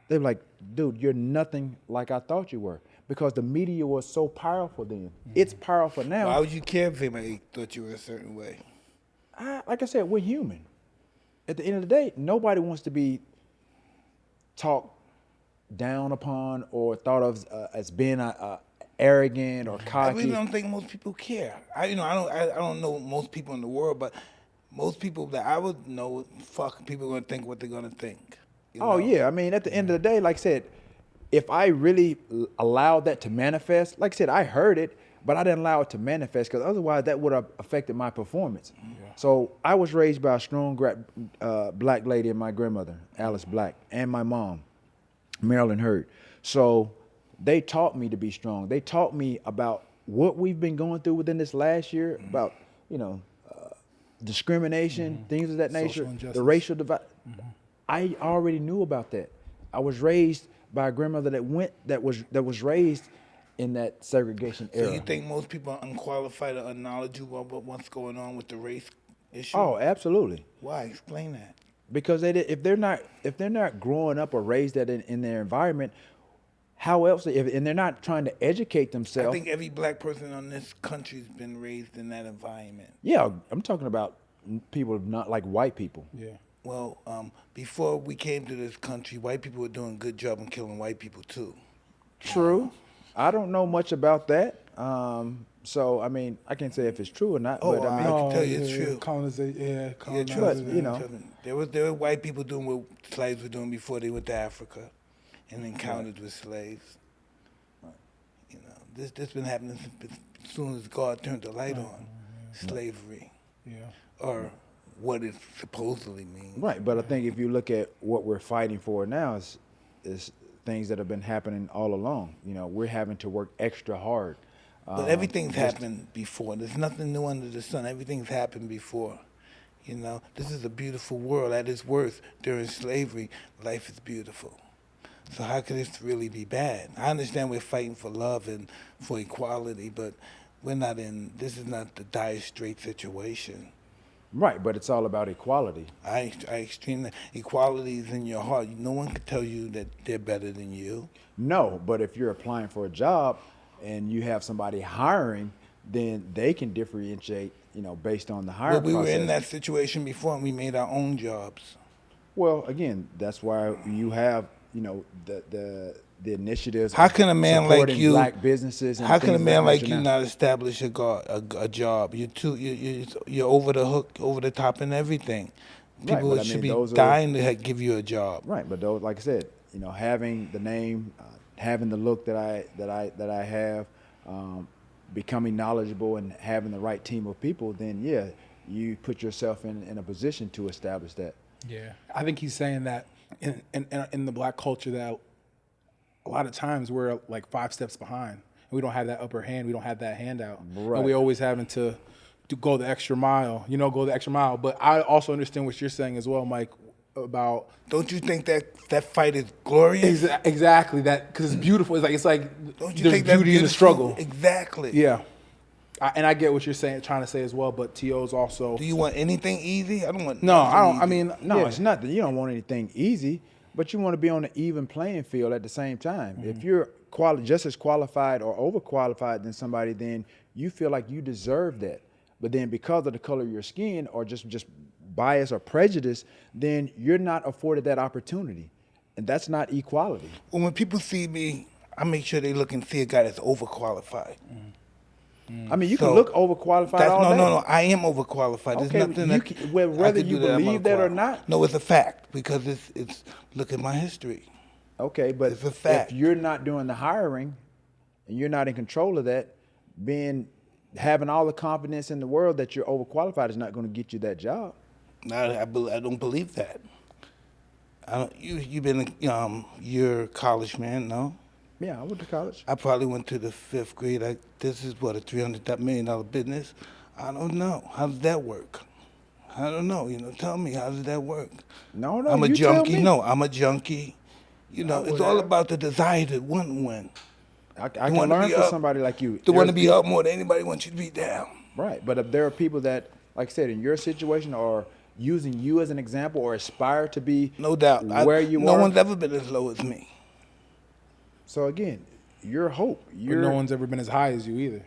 they're like, dude, you're nothing like I thought you were. Because the media was so powerful then. It's powerful now. Why would you care if anybody thought you were a certain way? Like I said, we're human. At the end of the day, nobody wants to be talked down upon or thought of as being arrogant or cocky. I really don't think most people care. I don't know most people in the world, but most people that I would know, people are gonna think what they're gonna think. Oh yeah, I mean, at the end of the day, like I said, if I really allowed that to manifest, like I said, I heard it, but I didn't allow it to manifest because otherwise that would have affected my performance. Yeah. So I was raised by a strong black lady and my grandmother, Alice Black, and my mom, Marilyn Hurd. So they taught me to be strong. They taught me about what we've been going through within this last year, about, you know, discrimination, things of that nature, the racial divide. I already knew about that. I was raised by a grandmother that was raised in that segregation era. So you think most people are unqualified or unknowledgeable about what's going on with the race issue? Oh, absolutely. Why? Explain that. Because if they're not growing up or raised that in their environment, how else? And they're not trying to educate themselves. I think every black person on this country's been raised in that environment. Yeah, I'm talking about people not like white people. Yeah. Well, before we came to this country, white people were doing a good job in killing white people too. True. I don't know much about that. So, I mean, I can't say if it's true or not. Oh, but I mean, I can tell you it's true. Colonization. But, you know. There were white people doing what slaves were doing before they went to Africa and encountered with slaves. Right. You know, this been happening as soon as God turned the light on. Slavery. Yeah. Or what it supposedly means. Right, but I think if you look at what we're fighting for now is things that have been happening all along. You know, we're having to work extra hard. But everything's happened before. There's nothing new under the sun. Everything's happened before. You know, this is a beautiful world. At its worst, during slavery, life is beautiful. So how could this really be bad? I understand we're fighting for love and for equality, but this is not the dire straight situation. Right, but it's all about equality. Equality is in your heart. No one can tell you that they're better than you. No, but if you're applying for a job and you have somebody hiring, then they can differentiate, you know, based on the hiring process. Well, we were in that situation before and we made our own jobs. Well, again, that's why you have, you know, the initiatives. How can a man like you, black businesses? And how can a man like you not establish a job? You're over the hook, over the top, in everything. People should be dying to give you a job. Right, but those, like I said, you know, having the name, having the look that I have, becoming knowledgeable and having the right team of people, then yeah, you put yourself in a position to establish that. Yeah, I think he's saying that in the black culture that a lot of times we're like 5 steps behind. We don't have that upper hand. We don't have that handout. Right. And we're always having to to go the extra mile. Go the extra mile. But I also understand what you're saying as well, Mike. About don't you think that fight is glorious? Exactly that, because it's beautiful. It's like don't you there's think beauty in the struggle. Exactly. Yeah, and I get what you're trying to say as well. But T.O.'s also. Do you want anything easy? I don't want. No, I don't. Easy. I mean, no, it's not that you don't want anything easy, but you want to be on an even playing field at the same time. Mm-hmm. If you're just as qualified or overqualified than somebody, then you feel like you deserve that. But then because of the color of your skin or just bias or prejudice, then you're not afforded that opportunity. And that's not equality. Well, when people see me, I make sure they look and see a guy that's overqualified. I mean, you can look overqualified all day. No, I am overqualified. There's nothing whether you believe that or not. No, it's a fact because it's look at my history. Okay, but it's a fact. If you're not doing the hiring and you're not in control of that, having all the confidence in the world that you're overqualified is not going to get you that job. I don't believe that. You've been you're a college man, no? Yeah, I went to college. I probably went to the 5th grade. This is what, a $300 million business? I don't know. How does that work? I don't know. Tell me, how does that work? No, I'm a you junkie. Tell me. No, I'm a junkie. It's all about the desire to want to win. I can learn from somebody like you. To want to be up more than anybody wants you to be down. Right, but if there are people that, like I said, in your situation are using you as an example or aspire to be no doubt where you are. No one's ever been as low as me. So again, your hope. But no one's ever been as high as you either.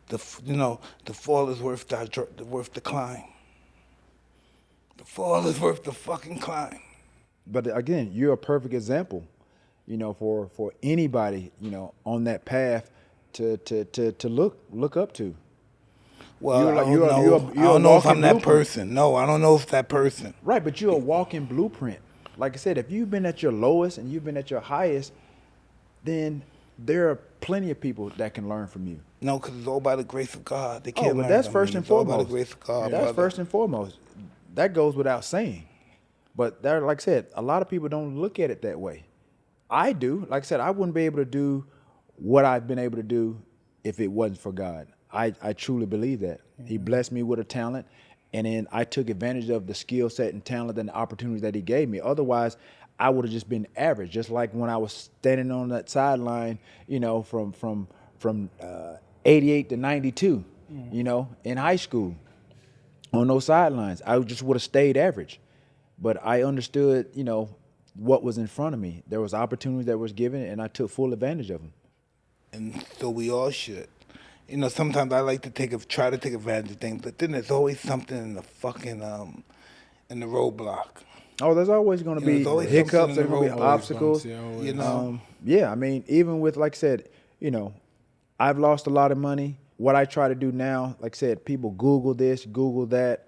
The fall is worth the climb. The fall is worth the fucking climb. But again, you're a perfect example, for anybody, on that path to look up to. Well, I don't know if I'm that person. No, I don't know if that person. Right, but you're a walking blueprint. Like I said, if you've been at your lowest and you've been at your highest, then there are plenty of people that can learn from you. No, because it's all by the grace of God. They can't learn that's from first me. and It's all foremost. by the grace of God. That's first and foremost. That goes without saying. But there, like I said, a lot of people don't look at it that way. I do. Like I said, I wouldn't be able to do what I've been able to do if it wasn't for God. I truly believe that. Mm-hmm. He blessed me with a talent, and then I took advantage of the skill set and talent and the opportunities that he gave me. Otherwise, I would have just been average, just like when I was standing on that sideline, from 88 to 92, in high school, on those sidelines. I just would have stayed average. But I understood, what was in front of me. There was opportunities that was given, and I took full advantage of them. And so we all should. Sometimes I like to try to take advantage of things, but then there's always something in the fucking in the roadblock. Oh, there's always going to be hiccups. There's going to be obstacles. Yeah, I mean, even with, like I said, I've lost a lot of money. What I try to do now, like I said, people Google this, Google that.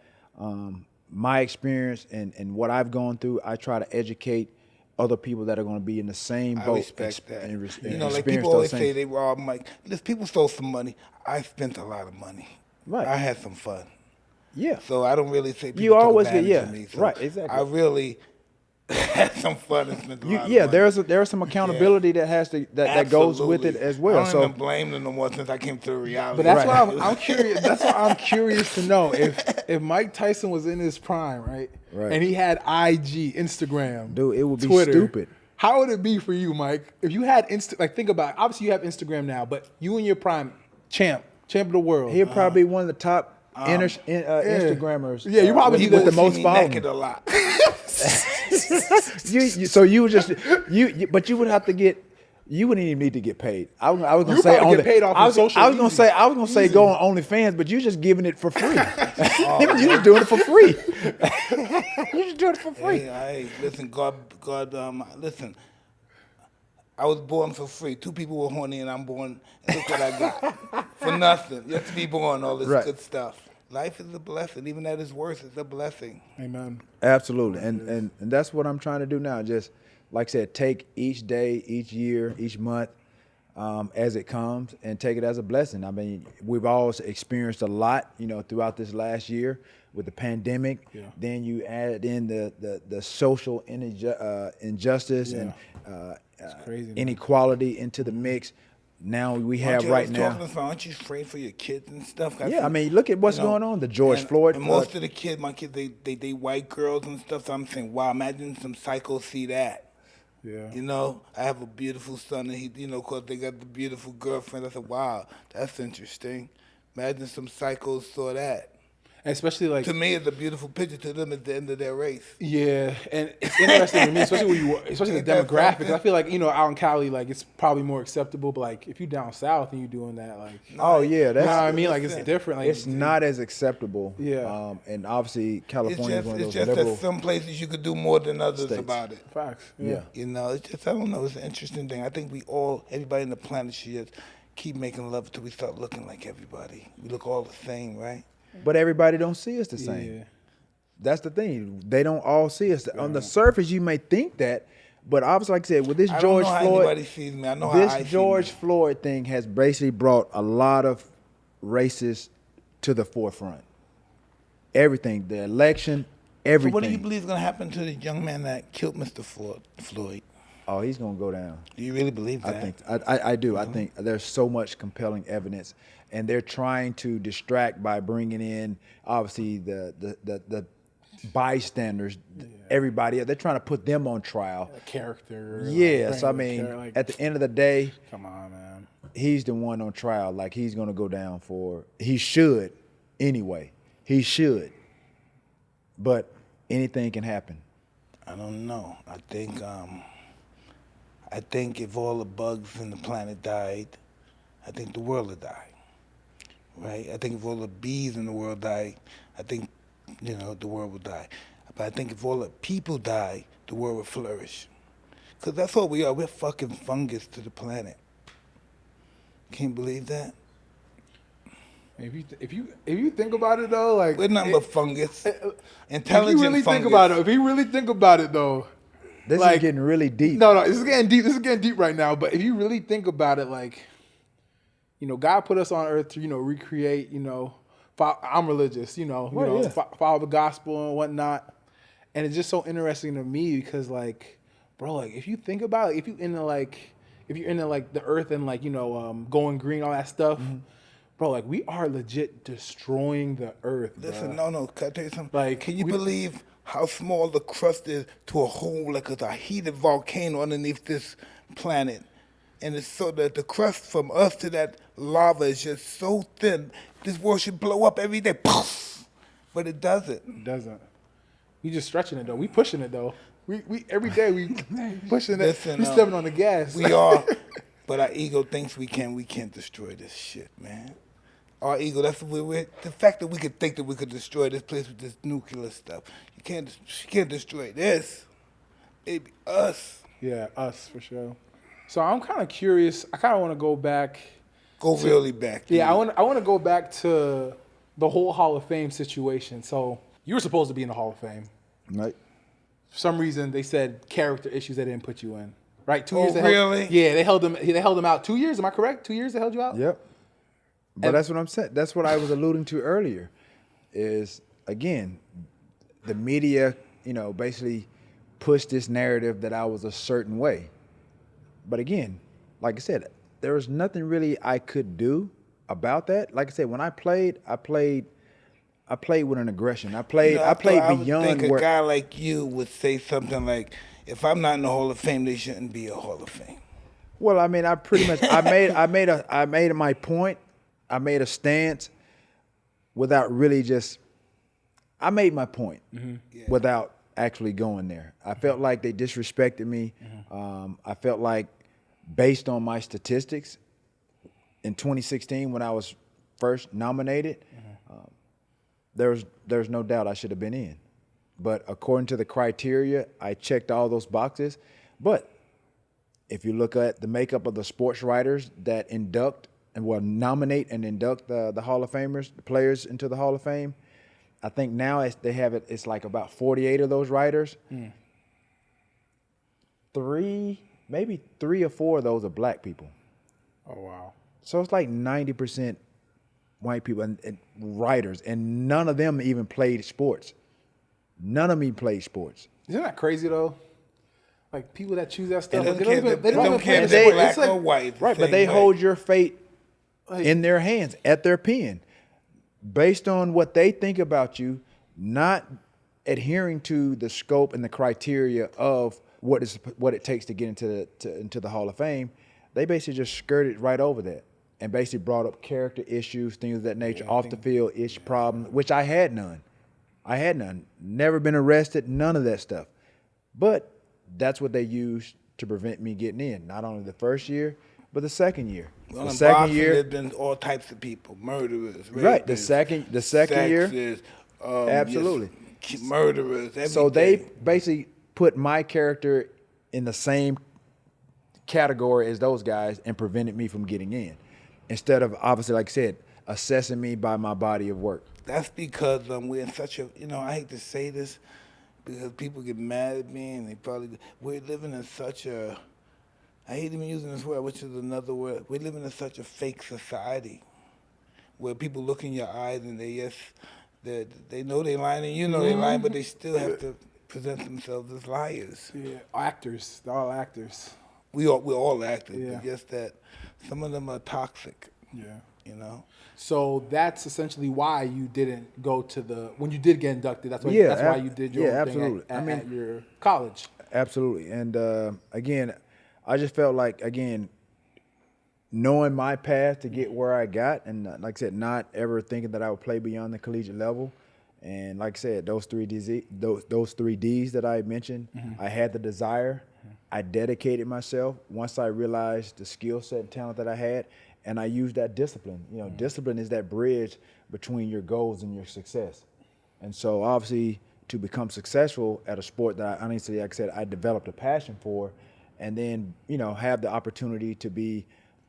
My experience and what I've gone through, I try to educate other people that are going to be in the same boat. I respect that. Like people always say they robbed Mike. Listen, people stole some money. I spent a lot of money. Right. I had some fun. Yeah. So I don't really say people you always took advantage of me. So right, exactly. I really had some fun and spent a lot of money. There's some accountability that goes with it as well. I don't even blame them no more since I came to reality. But that's why I'm curious. That's why I'm curious to know if Mike Tyson was in his prime, right? And he had IG, Instagram, dude, it would be Twitter, stupid. How would it be for you, Mike, if you had think about it. Obviously you have Instagram now, but you in your prime, champ of the world. He'll probably be one of the top Instagrammers. Yeah, you probably with the most followers. A lot. So you would just but you would have to get. You wouldn't even need to get paid. I was gonna say get paid off of social I was gonna say go on OnlyFans, but you're just giving it for free. You're just doing it for free. You're just doing it for free. Hey, listen, God, listen. I was born for free. 2 people were horny, and I'm born. And look what I got for nothing. Just to be born, all this good stuff. Life is a blessing. Even at its worst, it's a blessing. Amen. Absolutely, and that's what I'm trying to do now. Just like I said, take each day, each year, each month as it comes, and take it as a blessing. I mean, we've all experienced a lot, throughout this last year with the pandemic. Yeah. Then you add in the social injustice and crazy, inequality into the mix. now we have right now. Aren't you afraid for your kids and stuff? Yeah, I mean, look at what's going on. The George Floyd. And most of the kids, my kids, they white girls and stuff. So I'm saying, wow, imagine some psychos see that. Yeah. You know, I have a beautiful son, and he, you know, cause they got the beautiful girlfriend. I said, wow, that's interesting. Imagine some psychos saw that. Especially like to me, it's a beautiful picture. To them, at the end of their race. Yeah, and it's interesting to me, especially the demographics. I feel like out in Cali, like it's probably more acceptable. But like if you down south and you doing that, like that's you know what I mean. Like it's different. Like it's not as acceptable. Yeah, and obviously California is one of those liberal. It's liberal just that some places you could do more than others states. About it. Facts. Yeah. You know, it's just I don't know. It's an interesting thing. I think everybody in the planet should just keep making love until we start looking like everybody. We look all the same, right? But everybody don't see us the same. Yeah. That's the thing. They don't all see us. On the surface, you may think that, but obviously, like I said, with this George Floyd, this George Floyd thing has basically brought a lot of races to the forefront. Everything, the election, everything. So what do you believe is going to happen to the young man that killed Mr. Floyd? Oh, he's going to go down. Do you really believe that? I do. Mm-hmm. I think there's so much compelling evidence, and they're trying to distract by bringing in obviously the bystanders, everybody. They're trying to put them on trial. Character. Yes, I mean, at the end of the day, come on, man. He's the one on trial. Like he's going to go down for. He should, anyway. He should, but anything can happen. I don't know. I think if all the bugs in the planet died, I think the world would die, right? I think if all the bees in the world died, I think, the world would die. But I think if all the people die, the world would flourish. Because that's what we are. We're fucking fungus to the planet. Can't believe that? If you think about it though, like we're nothing but fungus. If Intelligent you really fungus. think about it, if you really think about it though. This is getting really deep. No, this is getting deep. This is getting deep right now. But if you really think about it, like, God put us on earth to, recreate, I'm religious, follow the gospel and whatnot. And it's just so interesting to me because, like, bro, like, if you think about it, if you're into the earth and, like, going green, all that stuff, bro, like, we are legit destroying the earth, Listen, bro. no, can I tell you something? Like, can you believe how small the crust is to a whole, like a heated volcano underneath this planet? And it's so that the crust from us to that lava is just so thin, this world should blow up every day. Poof! But it doesn't. It doesn't. We just stretching it, though. We pushing it, though. We every day we pushing it. We stepping on the gas. We are. But our ego thinks we can't destroy this shit, man. Our ego, that's the fact that we could think that we could destroy this place with this nuclear stuff. You can't destroy this. It'd be us. Yeah, us for sure. So I'm kind of curious. I kind of want to go back. Really back. Yeah, I want to go back to the whole Hall of Fame situation. So you were supposed to be in the Hall of Fame. Right. For some reason, they said character issues they didn't put you in. Right? 2 years. Really? Yeah, they held them out 2 years. Am I correct? 2 years they held you out? Yep. But that's what I'm saying. That's what I was alluding to earlier. Is again, the media, basically pushed this narrative that I was a certain way. But again, like I said, there was nothing really I could do about that. Like I said, when I played with an aggression. I played beyond I would think where a guy like you would say something like, "If I'm not in the Hall of Fame, they shouldn't be a Hall of Fame." Well, I mean, I pretty much I made my point. I made a stance without really I made my point without actually going there. I felt like they disrespected me. I felt like based on my statistics in 2016 when I was first nominated, there's no doubt I should have been in. But according to the criteria, I checked all those boxes. But if you look at the makeup of the sports writers that nominate and induct the Hall of Famers, the players into the Hall of Fame, I think now it's like about 48 of those writers. Maybe three or four of those are black people. Oh, wow. So it's like 90% white people and writers, and none of them even played sports. None of them even played sports. Isn't that crazy, though? Like people that choose that stuff, They they don't don't even care play if the they're sport. black It's like, or white. it's the Right, but same they way. hold your fate in their hands at their pen based on what they think about you, not adhering to the scope and the criteria of what it takes to get into the Hall of Fame. They basically just skirted right over that and basically brought up character issues, things of that nature, off the field problems, which I had none. Never been arrested, none of that stuff. But that's what they used to prevent me getting in. Not only the first year, but the second year. Well, The in second boxing, year, there's been all types of people, murderers, rapists, right? The second year, sexist, absolutely. Murderers, everything. so they basically put my character in the same category as those guys and prevented me from getting in, instead of obviously, like I said, assessing me by my body of work. That's because we're in such a, I hate to say this because people get mad at me and we're living in such a, I hate even using this word, which is another word. We're living in such a fake society where people look in your eyes and they know they're lying and you know they're lying, but they still have to present themselves as liars. yeah, actors. They're all actors. We're all actors, Yeah. but just that some of them are toxic, Yeah. So that's essentially why you didn't go to when you did get inducted. That's why. Yeah, that's why you did your own absolutely. thing at your college. Absolutely. And again, I just felt like, again, knowing my path to get where I got, and like I said, not ever thinking that I would play beyond the collegiate level. And like I said, those three D's that I mentioned, I had the desire. I dedicated myself once I realized the skill set and talent that I had, and I used that discipline. Discipline is that bridge between your goals and your success. And so obviously to become successful at a sport that I honestly, like I said, I developed a passion for, and then, have the opportunity to be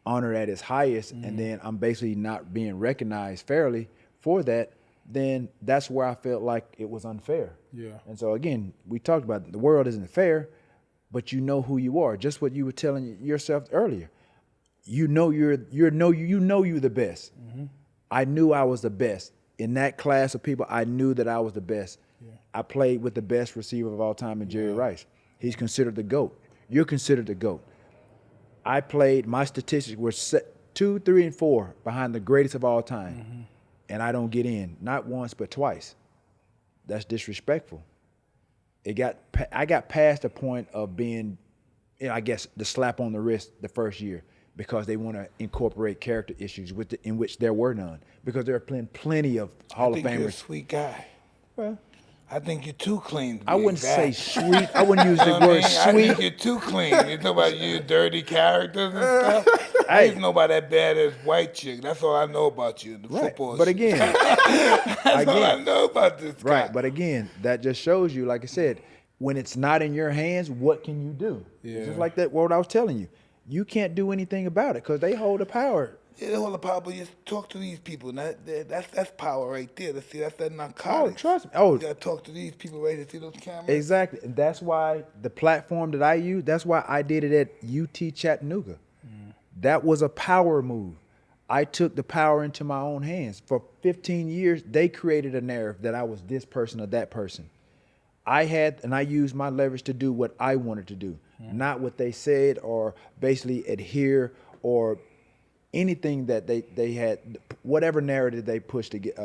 honored at its highest, and then I'm basically not being recognized fairly for that, then that's where I felt like it was unfair. Yeah. And so again, we talked about it. The world isn't fair, but you know who you are. Just what you were telling yourself earlier. You know you're the best. I knew I was the best. In that class of people, I knew that I was the best. Yeah. I played with the best receiver of all time in Jerry Rice. He's considered the GOAT. You're considered the GOAT. My statistics were 2, 3, and 4 behind the greatest of all time. And I don't get in, not once, but twice. That's disrespectful. I got past the point of being, I guess, the slap on the wrist the first year, because they want to incorporate character issues in which there were none, because there are plenty of Hall of I think you're a Famers. sweet guy. Well, I think you're too clean. I wouldn't say sweet. I wouldn't use the I word think sweet. you're too clean. You talk about you dirty characters and stuff. I used to know about that badass white chick. That's all I know about you in the football. But shit. again, That's all I know about this guy. right. But again, that just shows you, like I said, when it's not in your hands, what can you do? Yeah. Just like that word I was telling you. You can't do anything about it because they hold the power. Yeah, they hold the power, but just talk to these people. That's power right there. That's that narcotics. Oh, trust me. Oh, You gotta talk to these people right there. See those cameras? exactly. And that's why the platform that I use, that's why I did it at UT Chattanooga. That was a power move. I took the power into my own hands. For 15 years, they created a narrative that I was this person or that person. I used my leverage to do what I wanted to do, not what they said or basically adhere or anything that they had, whatever narrative they pushed to get,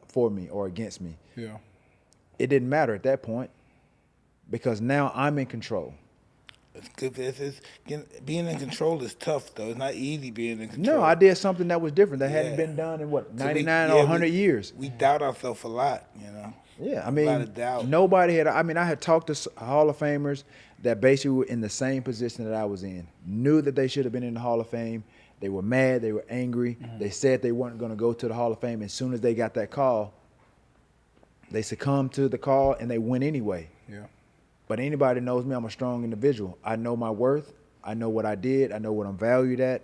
for me or against me. Yeah. It didn't matter at that point, because now I'm in control. It's good. Being in control is tough, though. It's not easy being in control. No, I did something that was different that hadn't Yeah. been done in what, So 99 or 100 years. We doubt ourselves a lot, Yeah, I A lot mean, of doubt. nobody had. I had talked to Hall of Famers that basically were in the same position that I was in. Knew that they should have been in the Hall of Fame. They were mad. They were angry. They said they weren't going to go to the Hall of Fame. As soon as they got that call, they succumbed to the call and they went anyway. Yeah. But anybody knows me, I'm a strong individual. I know my worth. I know what I did. I know what I'm valued at.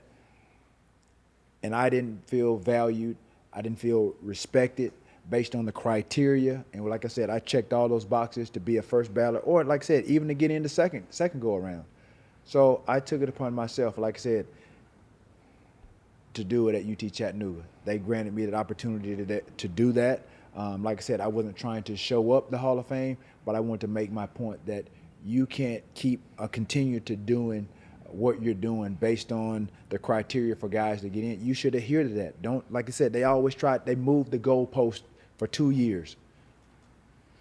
And I didn't feel valued. I didn't feel respected based on the criteria. And like I said, I checked all those boxes to be a first ballot, or like I said, even to get into second go around. So I took it upon myself, like I said, to do it at UT Chattanooga. They granted me the opportunity to do that. Like I said, I wasn't trying to show up the Hall of Fame, but I wanted to make my point that you can't continue to doing what you're doing based on the criteria for guys to get in. You should adhere to that. Don't, like I said, they moved the goalpost for 2 years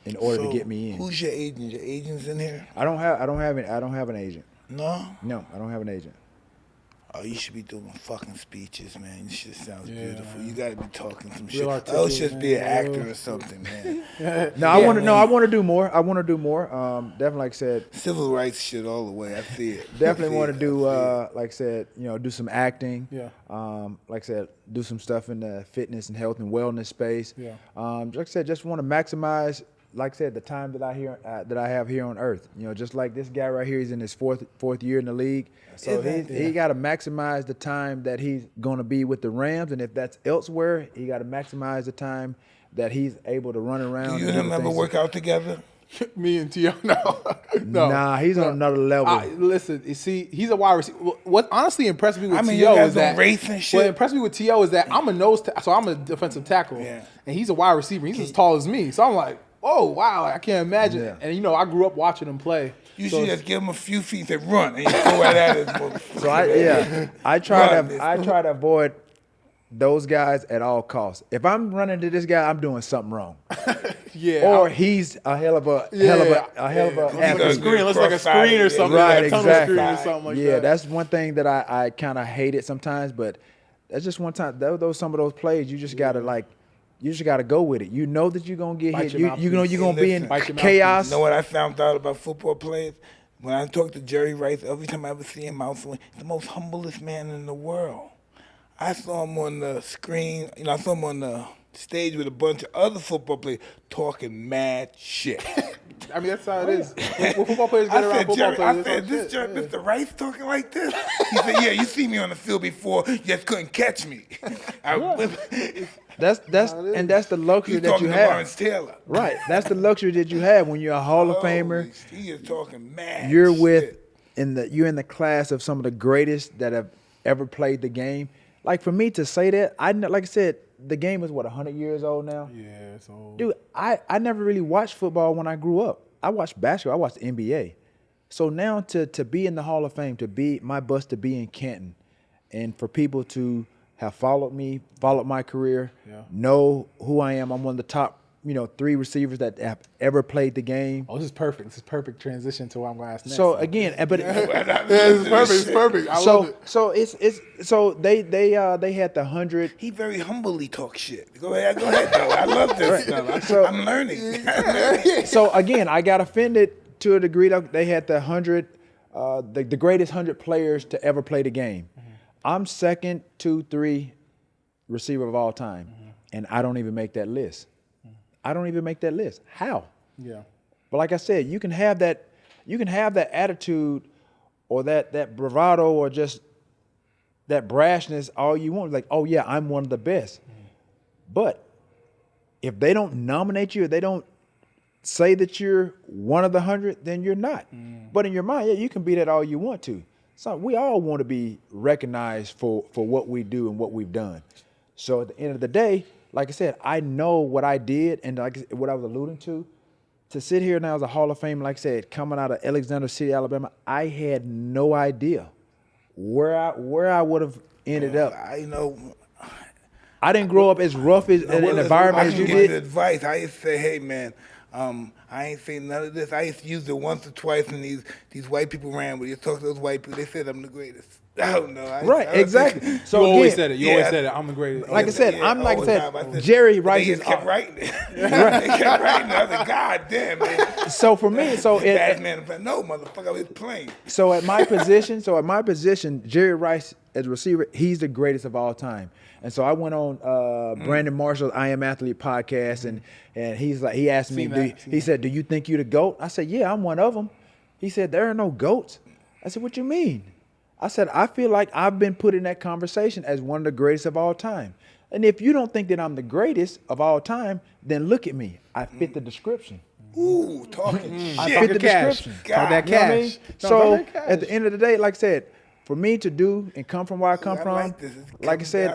in order to get me in. Who's your agent? Your agent's in here? I don't have an agent. No? No, I don't have an agent. Oh, you should be doing fucking speeches, man. This shit sounds beautiful. You gotta be talking some shit. Real Oh, just be an actor or something, man. I want to do more. Definitely, like I said, Civil rights shit all the way. I see it. definitely want to do, like I said, do some acting. Yeah. Like I said, do some stuff in the fitness and health and wellness space. Yeah. Like I said, just want to maximize, like I said, the time that I have here on earth. Just like this guy right here, he's in his fourth year in the league. So he got to maximize the time that he's going to be with the Rams, and if that's elsewhere, he got to maximize the time that he's able to run around. Do you and him ever work out together? Me and T.O. No. Nah, he's on another level. Listen, you see, he's a wide receiver. What honestly impressed me with you T.O. guys is that race and shit. what impressed me with T.O. is that I'm a so I'm a defensive tackle, and he's a wide receiver. He's as tall as me, so I'm like, oh wow, I can't imagine. Yeah. And I grew up watching him play. You should just give him a few feet and run, and you go right at it. So I try to avoid those guys at all costs. If I'm running to this guy, I'm doing something wrong. Or he's a hell of a athlete. Screen looks like a screen or something. Right, like a tunnel exactly. screen or something like that. Yeah, that's one thing that I kind of hated sometimes, but that's just one time. Some of those plays, you just gotta go with it. You know that you're gonna get hit. You're gonna be in chaos. You know what I found out about football players? When I talk to Jerry Rice, every time I ever see him out, he's the most humblest man in the world. I saw him on the screen. I saw him on the stage with a bunch of other football players talking mad shit. I mean, that's how it is. When football players get around football players, I said, this Mr. Rice talking like this? He said, yeah, you see me on the field before, you just couldn't catch me. That's the luxury that you have. Lawrence Taylor. Right. That's the luxury that you have when you're a Hall of Famer. He is talking mad You're shit. You're in the class of some of the greatest that have ever played the game. Like for me to say that, like I said, the game is 100 years old now. Yeah, it's old. Dude, I never really watched football when I grew up. I watched basketball. I watched the NBA. So now to be in the Hall of Fame, to be in Canton, and for people to have followed me, followed my career, know who I am. I'm one of the top, 3 receivers that have ever played the game. Oh, this is perfect. This is perfect transition to what I'm going to ask next. So again, but it's perfect. It's perfect. I love it. So they had the 100. He very humbly talks shit. Go ahead though. I love this stuff. I'm learning. So again, I got offended to a degree that they had the 100, the greatest 100 players to ever play the game. Mm-hmm. I'm second, 2, 3 receiver of all time, and I don't even make that list. I don't even make that list. How? Yeah. But like I said, you can have that attitude or that bravado or just that brashness all you want. Like, oh yeah, I'm one of the best. But if they don't nominate you, if they don't say that you're one of the 100, then you're not. But in your mind, you can be that all you want to. So we all want to be recognized for what we do and what we've done. So at the end of the day, like I said, I know what I did, and like what I was alluding to sit here now as a Hall of Fame, like I said, coming out of Alexander City, Alabama, I had no idea where I would have ended up. I didn't grow up as rough as an environment as you did. I can give you advice. I used to say, hey man, I ain't saying none of this. I used to use it once or twice, and these white people ran with you. Talk to those white people. They said I'm the greatest. I don't know. Exactly. So you always said it. You always said it. I'm the greatest. Like I said, Jerry Rice is kept writing it. They kept writing it. I was like, God damn, man. So for me, no, motherfucker, I was playing. So at my position, Jerry Rice as a receiver, he's the greatest of all time. And so I went on Brandon Marshall's I Am Athlete podcast, and he asked me, he said, do you think you're the GOAT? I said, yeah, I'm one of them. He said, there are no GOATs. I said, what you mean? I said, I feel like I've been put in that conversation as one of the greatest of all time. And if you don't think that I'm the greatest of all time, then look at me. I fit the description. Ooh, talking shit. I fit the description. Talk that cash. You know what I mean? So at the end of the day, like I said, for me to do and come from where I come from, like I said,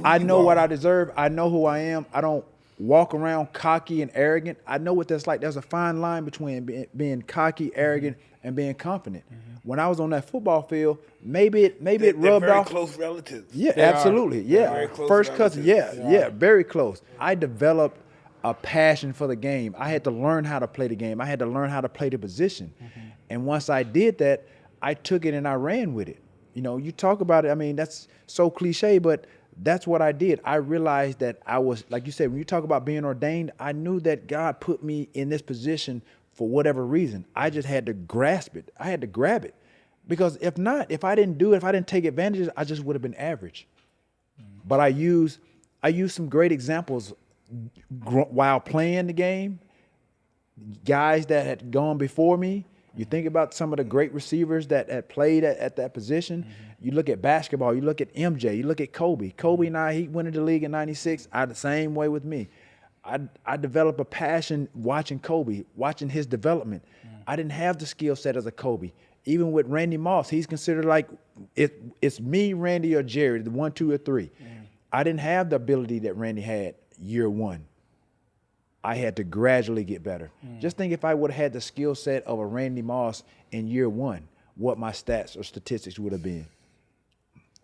I know what I deserve. I know who I am. I don't walk around cocky and arrogant. I know what that's like. There's a fine line between being cocky, arrogant, and being confident. When I was on that football field, maybe it rubbed very off. Close relatives. Yeah, absolutely. Yeah, very close first cousin. relatives. Yeah, very close. I developed a passion for the game. I had to learn how to play the game. I had to learn how to play the position. And once I did that, I took it and I ran with it. You know, you talk about it. I mean, that's so cliche, but that's what I did. I realized that I was, like you said, when you talk about being ordained, I knew that God put me in this position for whatever reason. I just had to grasp it. I had to grab it. Because if not, if I didn't do it, if I didn't take advantage, I just would have been average. But I used some great examples while playing the game, guys that had gone before me. You think about some of the great receivers that had played at that position. You look at basketball, you look at MJ, you look at Kobe. Kobe and he went into the league in 96. The same way with me. I developed a passion watching Kobe, watching his development. I didn't have the skill set as a Kobe. Even with Randy Moss, he's considered like it's me, Randy, or Jerry, the 1, 2, or 3. I didn't have the ability that Randy had year one. I had to gradually get better. Just think if I would have had the skill set of a Randy Moss in year one, what my stats or statistics would have been.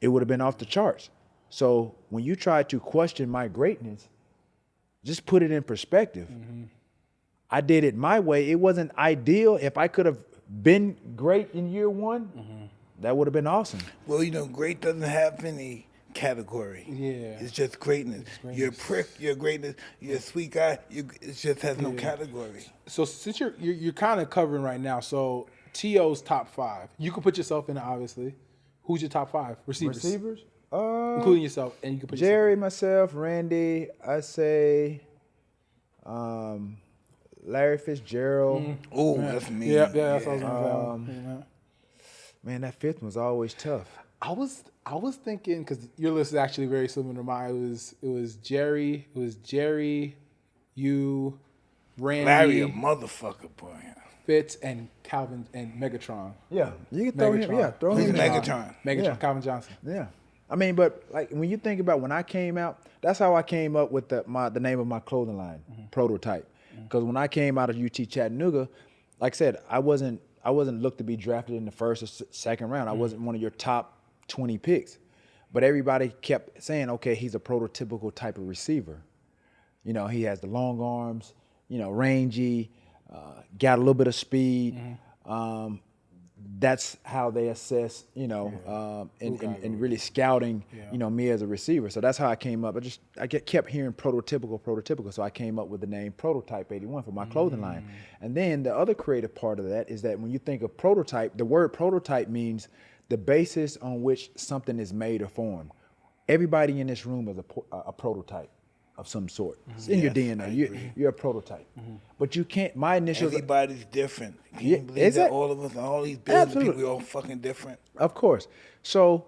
It would have been off the charts. So when you try to question my greatness, just put it in perspective. I did it my way. It wasn't ideal. If I could have been great in year one, that would have been awesome. Well, you know, great doesn't have any category. Yeah. It's just greatness. You're a prick, you're greatness. You're a sweet guy. It just has no category. So since you're kind of covering right now, so T.O.'s top 5. You can put yourself in it, obviously. Who's your top 5 receivers? Including yourself, and you can put Jerry, myself, Randy. I say Larry Fitzgerald. Oh, that's me. Yeah, that's what I was going to say. Man, that fifth one's always tough. I was thinking, because your list is actually very similar to mine. It was Jerry, you, Randy, Larry, a motherfucker, boy. Fitz, and Calvin and Megatron. Yeah, you can throw him. Yeah, throw Who's him. Megatron? Megatron, Yeah. Calvin Johnson. Yeah, I mean, but like when you think about when I came out, that's how I came up with the name of my clothing line, Prototype. Because when I came out of UT Chattanooga, like I said, I wasn't looked to be drafted in the first or second round. I wasn't one of your top 20 picks, but everybody kept saying, okay, he's a prototypical type of receiver. You know, he has the long arms, you know, rangy, got a little bit of speed. That's how they assess, you know, and really scouting, you know, me as a receiver. So that's how I came up. I kept hearing prototypical. So I came up with the name Prototype 81 for my clothing line. And then the other creative part of that is that when you think of prototype, the word prototype means the basis on which something is made or formed. Everybody in this room is a prototype of some sort. It's in your DNA. You're a prototype. But you can't, my initials. Everybody's different. Can you believe is that it? all of us, all these billions of Absolutely. people, we're all fucking different? Of course. So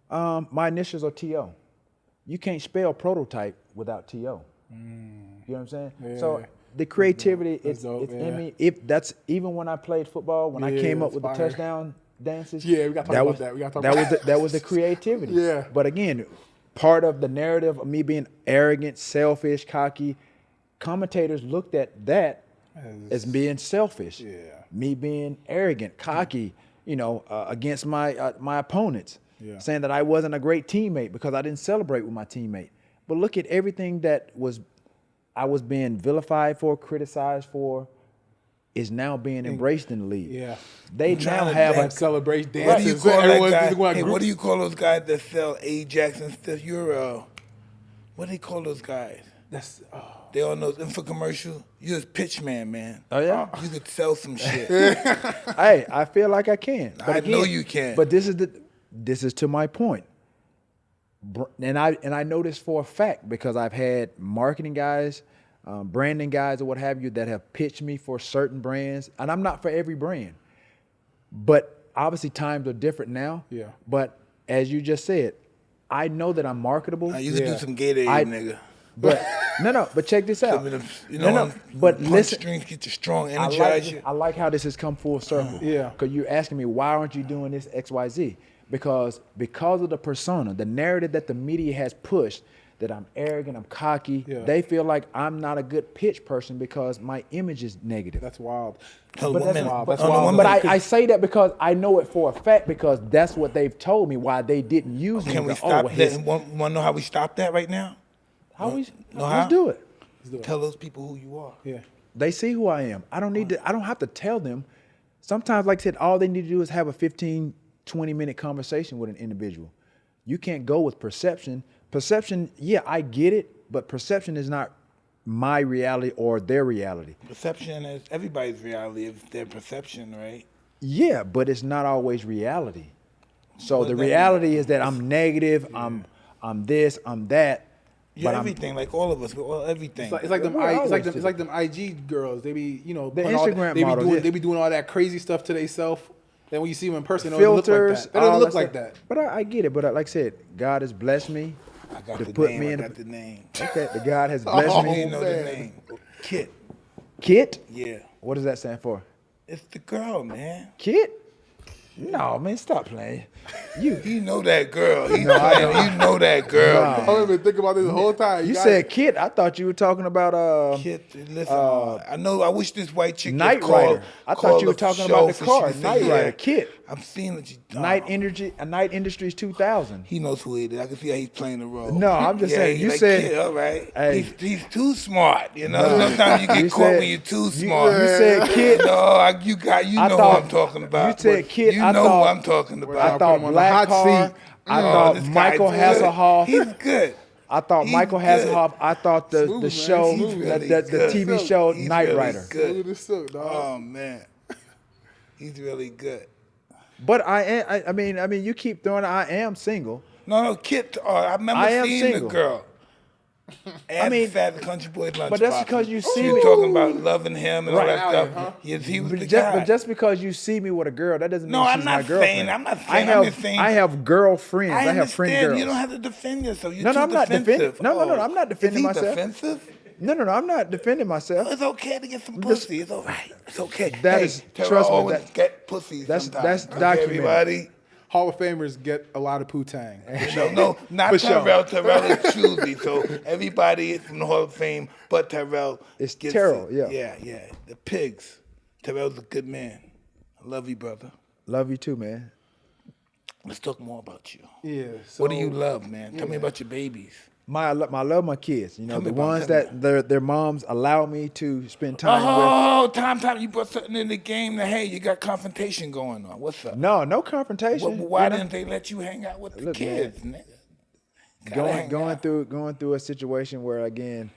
my initials are T.O. You can't spell prototype without T.O. You know what I'm saying? Yeah. So the creativity, That's it's dope, in me. If that's even when I played football, when I came up with the inspired. touchdown dances. Yeah, we got to talk about that. We got to talk about that. That was the creativity. Yeah. But again, part of the narrative of me being arrogant, selfish, cocky, commentators looked at that as being selfish. Yeah. Me being arrogant, cocky, you know, against my opponents, saying that I wasn't a great teammate because I didn't celebrate with my teammate. But look at everything that I was being vilified for, criticized for, is now being embraced in the league. Yeah. They now have Like celebration dances. What do you call that Everyone's guy? just going Hey, group- what do you call those guys that sell Ajax and stuff? What do they call those guys? That's They on those infomercials. You're a pitchman, man. Oh, yeah? You could sell some shit. Hey, I feel like I can. But I know you can. But this is to my point. And I know this for a fact because I've had marketing guys, branding guys or what have you that have pitched me for certain brands, and I'm not for every brand. But obviously times are different now. Yeah. But as you just said, I know that I'm marketable. You could do some Gatorade, nigga. But but check this out. You know, but punch listen, strings get you strong, I energize you. like how this has come full circle. Yeah. Because you're asking me, why aren't you doing this XYZ? Because of the persona, the narrative that the media has pushed, that I'm arrogant, I'm cocky. Yeah. They feel like I'm not a good pitch person because my image is negative. That's wild. But I say that because I know it for a fact because that's what they've told me why they didn't use me. Can we stop that? Want to know how we stop that right now? Let's do it. Tell those people who you are. Yeah. They see who I am. I don't have to tell them. Sometimes, like I said, all they need to do is have a 15, 20-minute conversation with an individual. You can't go with perception. Perception, yeah, I get it, but perception is not my reality or their reality. Perception is everybody's reality. It's their perception, right? Yeah, but it's not always reality. So the reality is that I'm negative, I'm this, I'm that. You're everything, like all of us. We're all everything. It's like them IG girls. They be, you know, the Instagram models. They be doing all that crazy stuff to themselves. Then when you see them in person, filters, they don't look like that. But I get it. But like I said, God has blessed me to put me in. I got the name. Okay, the God has blessed me. You know the name. Kit. Kit? Yeah. What does that stand for? It's the girl, man. Kit? No, man, stop playing. You know that girl. You know that girl. No. I've been thinking about this the whole time. You said Kit. I thought you were talking about Kit. Listen, I know. I wish this white chick Night Rider. I thought you were talking about the car. Night Rider. Kit. I'm seeing that you. Night Industries 2000. He knows who he is. I can see how he's playing the role. No, I'm just saying. You said Kid, all right. Hey, he's too smart. You know, sometimes you get caught when you're too smart. You said Kid. No, you know who I'm talking about. You said Kid. You know who I'm talking about. I thought Black Car. I thought Michael Hasselhoff. He's good. I thought Michael Hasselhoff. I thought the show, the TV show Night Rider. Oh man, he's really good. But I mean, you keep throwing. I am single. No, Kit. I remember seeing the girl. I mean, Fat Country Boys Lunchbox. But that's because you see me talking about loving him and all that stuff. Huh? Yes, he was the guy. But just because you see me with a girl, that doesn't mean she's my girlfriend. I'm not saying. I have girlfriends. I have friend girls. You don't have to defend yourself. No, I'm not defending. No, I'm not defending myself. Defensive? No, I'm not defending myself. It's okay to get some pussy. It's all right. It's okay. Trust me. Owens get pussy. That's documented. Everybody. Hall of Famers get a lot of putang. No, not Terrell. Terrell is choosy. So everybody from the Hall of Fame, but Terrell. It's Terrell, yeah. Yeah. The pigs. Terrell's a good man. I love you, brother. Love you too, man. Let's talk more about you. Yeah. What do you love, man? Tell me about your babies. I love my kids. You know, the ones that their moms allow me to spend time with. Oh, time. You brought something in the game that, hey, you got confrontation going on. What's up? No confrontation. Why didn't they let you hang out with the kids, nigga? Going through a situation where, again,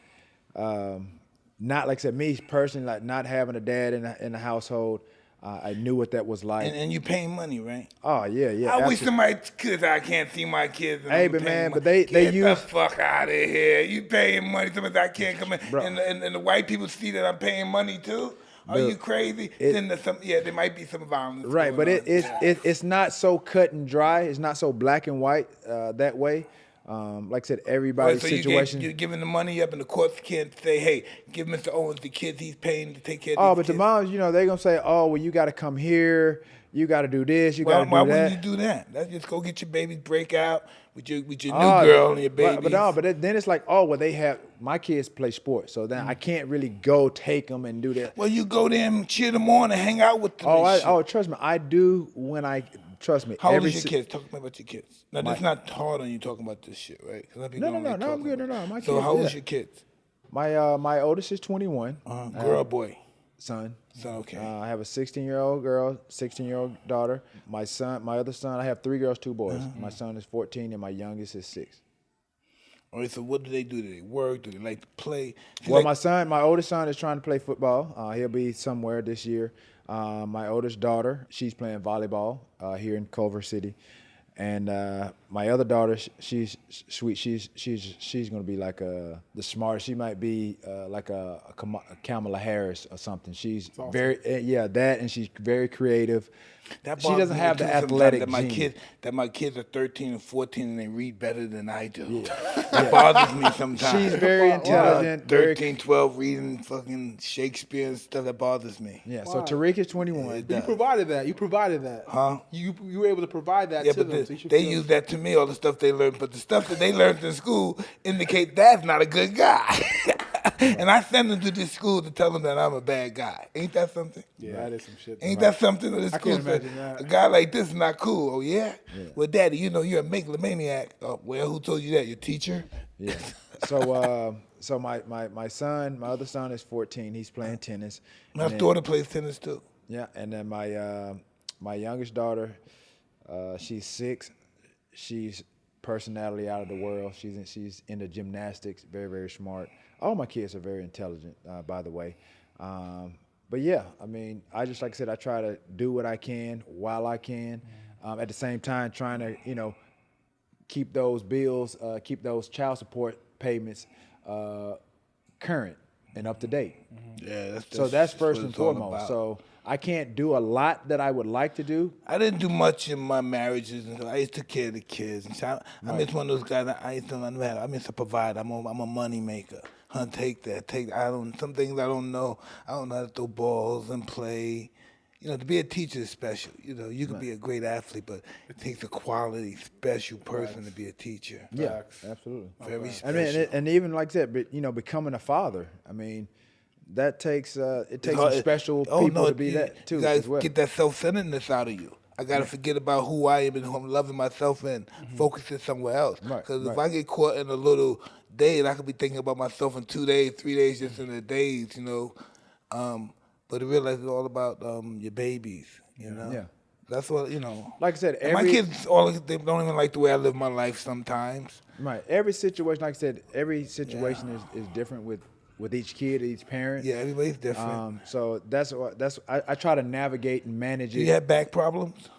not like I said, me personally, like not having a dad in the household. I knew what that was like. And you paying money, right? Oh, yeah. I wish somebody could. I can't see my kids. Hey, but man, but they use. Get the fuck out of here. You paying money. Sometimes I can't come in. And the white people see that I'm paying money too. Are you crazy? Then there might be some violence. Right, but it's not so cut and dry. It's not so black and white that way. Like I said, everybody's situation. You're giving the money up, and the courts can't say, "Hey, give Mr. Owens the kids he's paying to take care of." Oh, but the moms, they're gonna say, "Oh, well, you got to come here. You got to do this. You got to do that." Why wouldn't you do that? Let's just go get your baby's breakout with your new girl and your baby. But then it's like, oh, well, my kids play sports, so then I can't really go take them and do that. Well, you go there and cheer them on and hang out with them. Trust me, I do when I. Trust me. How old is your kids? Talk to me about your kids. Now, that's not hard on you talking about this shit, right? No, I'm good. No, my kids. So, how old is your kids? My oldest is 21. Girl, boy? Son. Okay. I have a 16-year-old girl, 16-year-old daughter. My other son, I have 3 girls, 2 boys. My son is 14 and my youngest is 6. All right, so what do? Do they work? Do they like to play? My oldest son is trying to play football. He'll be somewhere this year. My oldest daughter, she's playing volleyball here in Culver City, and my other daughter, she's sweet. She's gonna be like the smartest. She might be like a Kamala Harris or something. She's awesome. That, and she's very creative. She doesn't have the athletic gene. That my kids are 13 and 14 and they read better than I do. Yeah. That bothers me sometimes. She's very intelligent. 13, 12 reading fucking Shakespeare and stuff. That bothers me. Yeah. So Tariq is 21. You provided that. Huh? You were able to provide that to them. They use that to me all the stuff they learned, but the stuff that they learned in school indicate that's not a good guy. And I send them to this school to tell them that I'm a bad guy. Ain't that something? Yeah, that is some shit. Ain't that something that the school can't said? imagine that. A guy like this is not cool. Oh, yeah? Well, Daddy, you know you're a megalomaniac. Oh, well, who told you that? Your teacher? Yeah. So my other son is 14. He's playing tennis. My daughter plays tennis too. Yeah, and then my youngest daughter, she's 6. She's personality out of the world. She's into gymnastics. Very, very smart. All my kids are very intelligent, by the way. But yeah, I mean, I just, like I said, I try to do what I can while I can. At the same time, trying to, keep those bills, keep those child support payments current and up to date. Yeah, that's first and foremost. So I can't do a lot that I would like to do. I didn't do much in my marriages. I used to take care of the kids. And so I'm just one of those guys. I used to provide. I'm a money maker. Take that. Some things I don't know. I don't know how to throw balls and play. To be a teacher is special. You can be a great athlete, but it takes a quality, special person to be a teacher. Yeah, absolutely. Very special. I mean, and even like I said, becoming a father. I mean, that takes some special people to be that too. You guys as well. get that self-centeredness out of you. I got to forget about who I am and who I'm loving myself and focusing somewhere else. Because if I get caught in a little day, and I could be thinking about myself in 2 days, 3 days, just in the days, But to realize it's all about your babies, Yeah. That's what, Like I said, my kids, they don't even like the way I live my life sometimes. Right. Every situation, like I said, every situation is different with each kid, each parent. Yeah, everybody's different. So I try to navigate and manage it. Do you have back problems?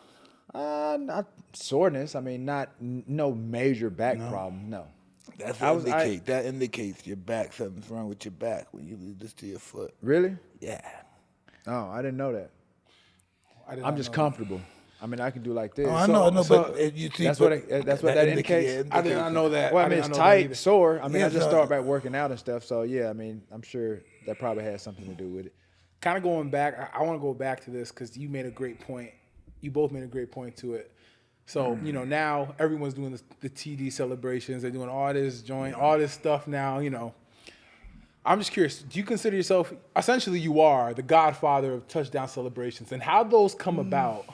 Not soreness. I mean, no major back problem. No. That indicates your back. Something's wrong with your back when you do this to your foot. Really? Yeah. Oh, I didn't know that. I'm just comfortable. I mean, I can do like this. Oh, I know, but you see, that's what that indicates. I did not know that. Well, I mean, it's tight, sore. I mean, I just started back working out and stuff. So yeah, I mean, I'm sure that probably has something to do with it. Kind of going back, I want to go back to this because you made a great point. You both made a great point to it. So, now everyone's doing the TD celebrations. They're doing all this all this stuff now, I'm just curious, do you consider yourself, essentially you are the godfather of touchdown celebrations, and how those come about?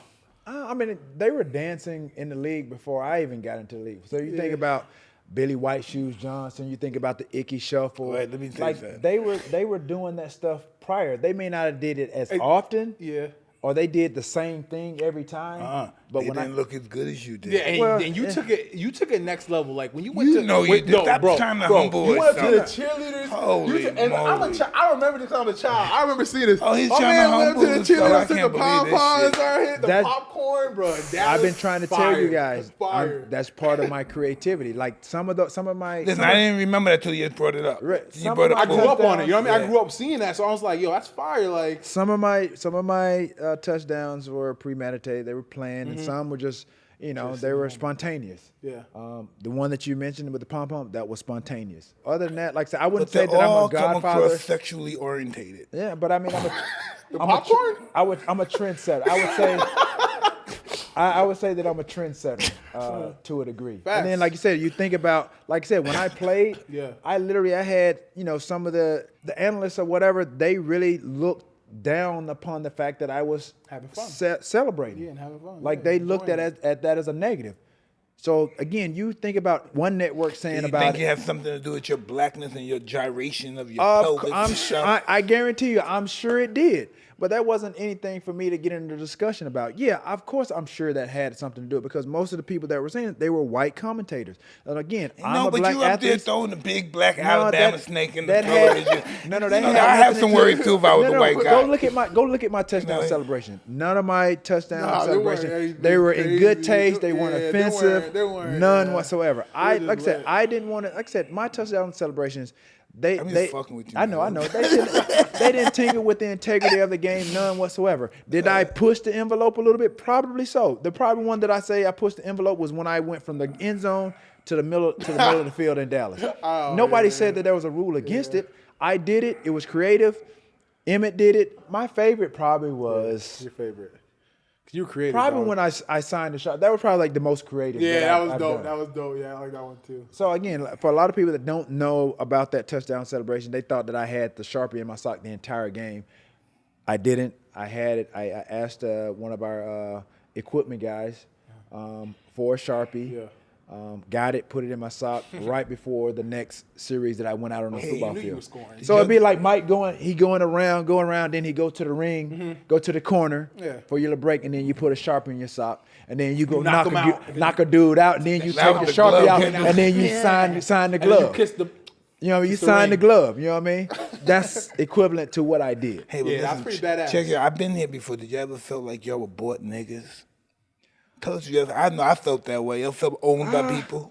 I mean, they were dancing in the league before I even got into the league. So you think about Billy White Shoes Johnson, you think about the Icky Shuffle. Right, let me tell you that. They were doing that stuff prior. They may not have did it as often. Yeah. Or they did the same thing every time. But they didn't look as good as you did. Yeah, and you took it next level. Like when you went Stop trying to humble you went to the yourself. cheerleaders. Holy and moly. I remember this time as a child. I remember seeing this. Oh, he's my trying man to went humble to the himself. I cheerleaders, took can't the believe this pom-poms, shit. started hitting the That's- popcorn, bro. I've been trying to tell you guys, Fire. that's part of my creativity. Like some of my. Listen, I didn't remember that till you brought it up. Right. You brought it I up. grew up on it. You know what I mean? Yeah. I grew up seeing that, so I was like, yo, that's fire. Like Some of my touchdowns were premeditated. They were planned, and some were just, they were spontaneous. Yeah. The one that you mentioned with the pom pom, that was spontaneous. Other than that, like I said, I wouldn't But say they that I'm all a come godfather. across sexually orientated. Yeah, but I mean, I'm popcorn? I'm a trendsetter. I would say that I'm a trendsetter to a degree. Facts. And then, like you said, you think about, like I said, when I played, I had, some of the analysts or whatever, they really looked down upon the fact that I was having fun, celebrating. and having fun. Like they looked at that as a negative. So again, you think about one network saying Do you about think it has something to do with your blackness and your gyration of your pelvis? I'm sure. I guarantee you, I'm sure it did. But that wasn't anything for me to get into discussion about. Yeah, of course, I'm sure that had something to do with it because most of the people that were saying it, they were white commentators. And again, I'm a black athlete. No, but you up there throwing the big black Alabama snake in the television. I have some worries too if I was a white guy. Go look at my touchdown celebration. None of my touchdown celebrations, they were in good taste. They weren't offensive. None whatsoever. I didn't want to. Like I said, my touchdown celebrations. I'm just fucking with you. I know. They didn't tinker with the integrity of the game, none whatsoever. Did I push the envelope a little bit? Probably so. The probably one that I say I pushed the envelope was when I went from the end zone to the middle of the field in Dallas. Nobody said that there was a rule against it. I did it. It was creative. Emmett did it. My favorite probably was your favorite. You creative. Probably dog. when I signed the shot. That was probably like the most creative. Yeah, that was I've dope. done. That was dope. Yeah, I like that one too. So again, for a lot of people that don't know about that touchdown celebration, they thought that I had the Sharpie in my sock the entire game. I didn't. I had it. I asked one of our equipment guys for a Sharpie. Yeah. Got it, put it in my sock right before the next series that I went out on the football you knew you field. were scoring. So it'd be like Mike going around, then he go to the ring, go to the corner for your little break, and then you put a Sharpie in your sock, and then you go knock a dude out, and then you take the Sharpie out, and then you sign the glove. You kiss the. You know, you sign the glove. You know what I mean? That's equivalent to what I did. Hey, but Yeah, that's pretty badass. Check it out. I've been here before. Did you ever feel like y'all were bought niggas? Tell us you ever. I know I felt that way. You felt owned by people.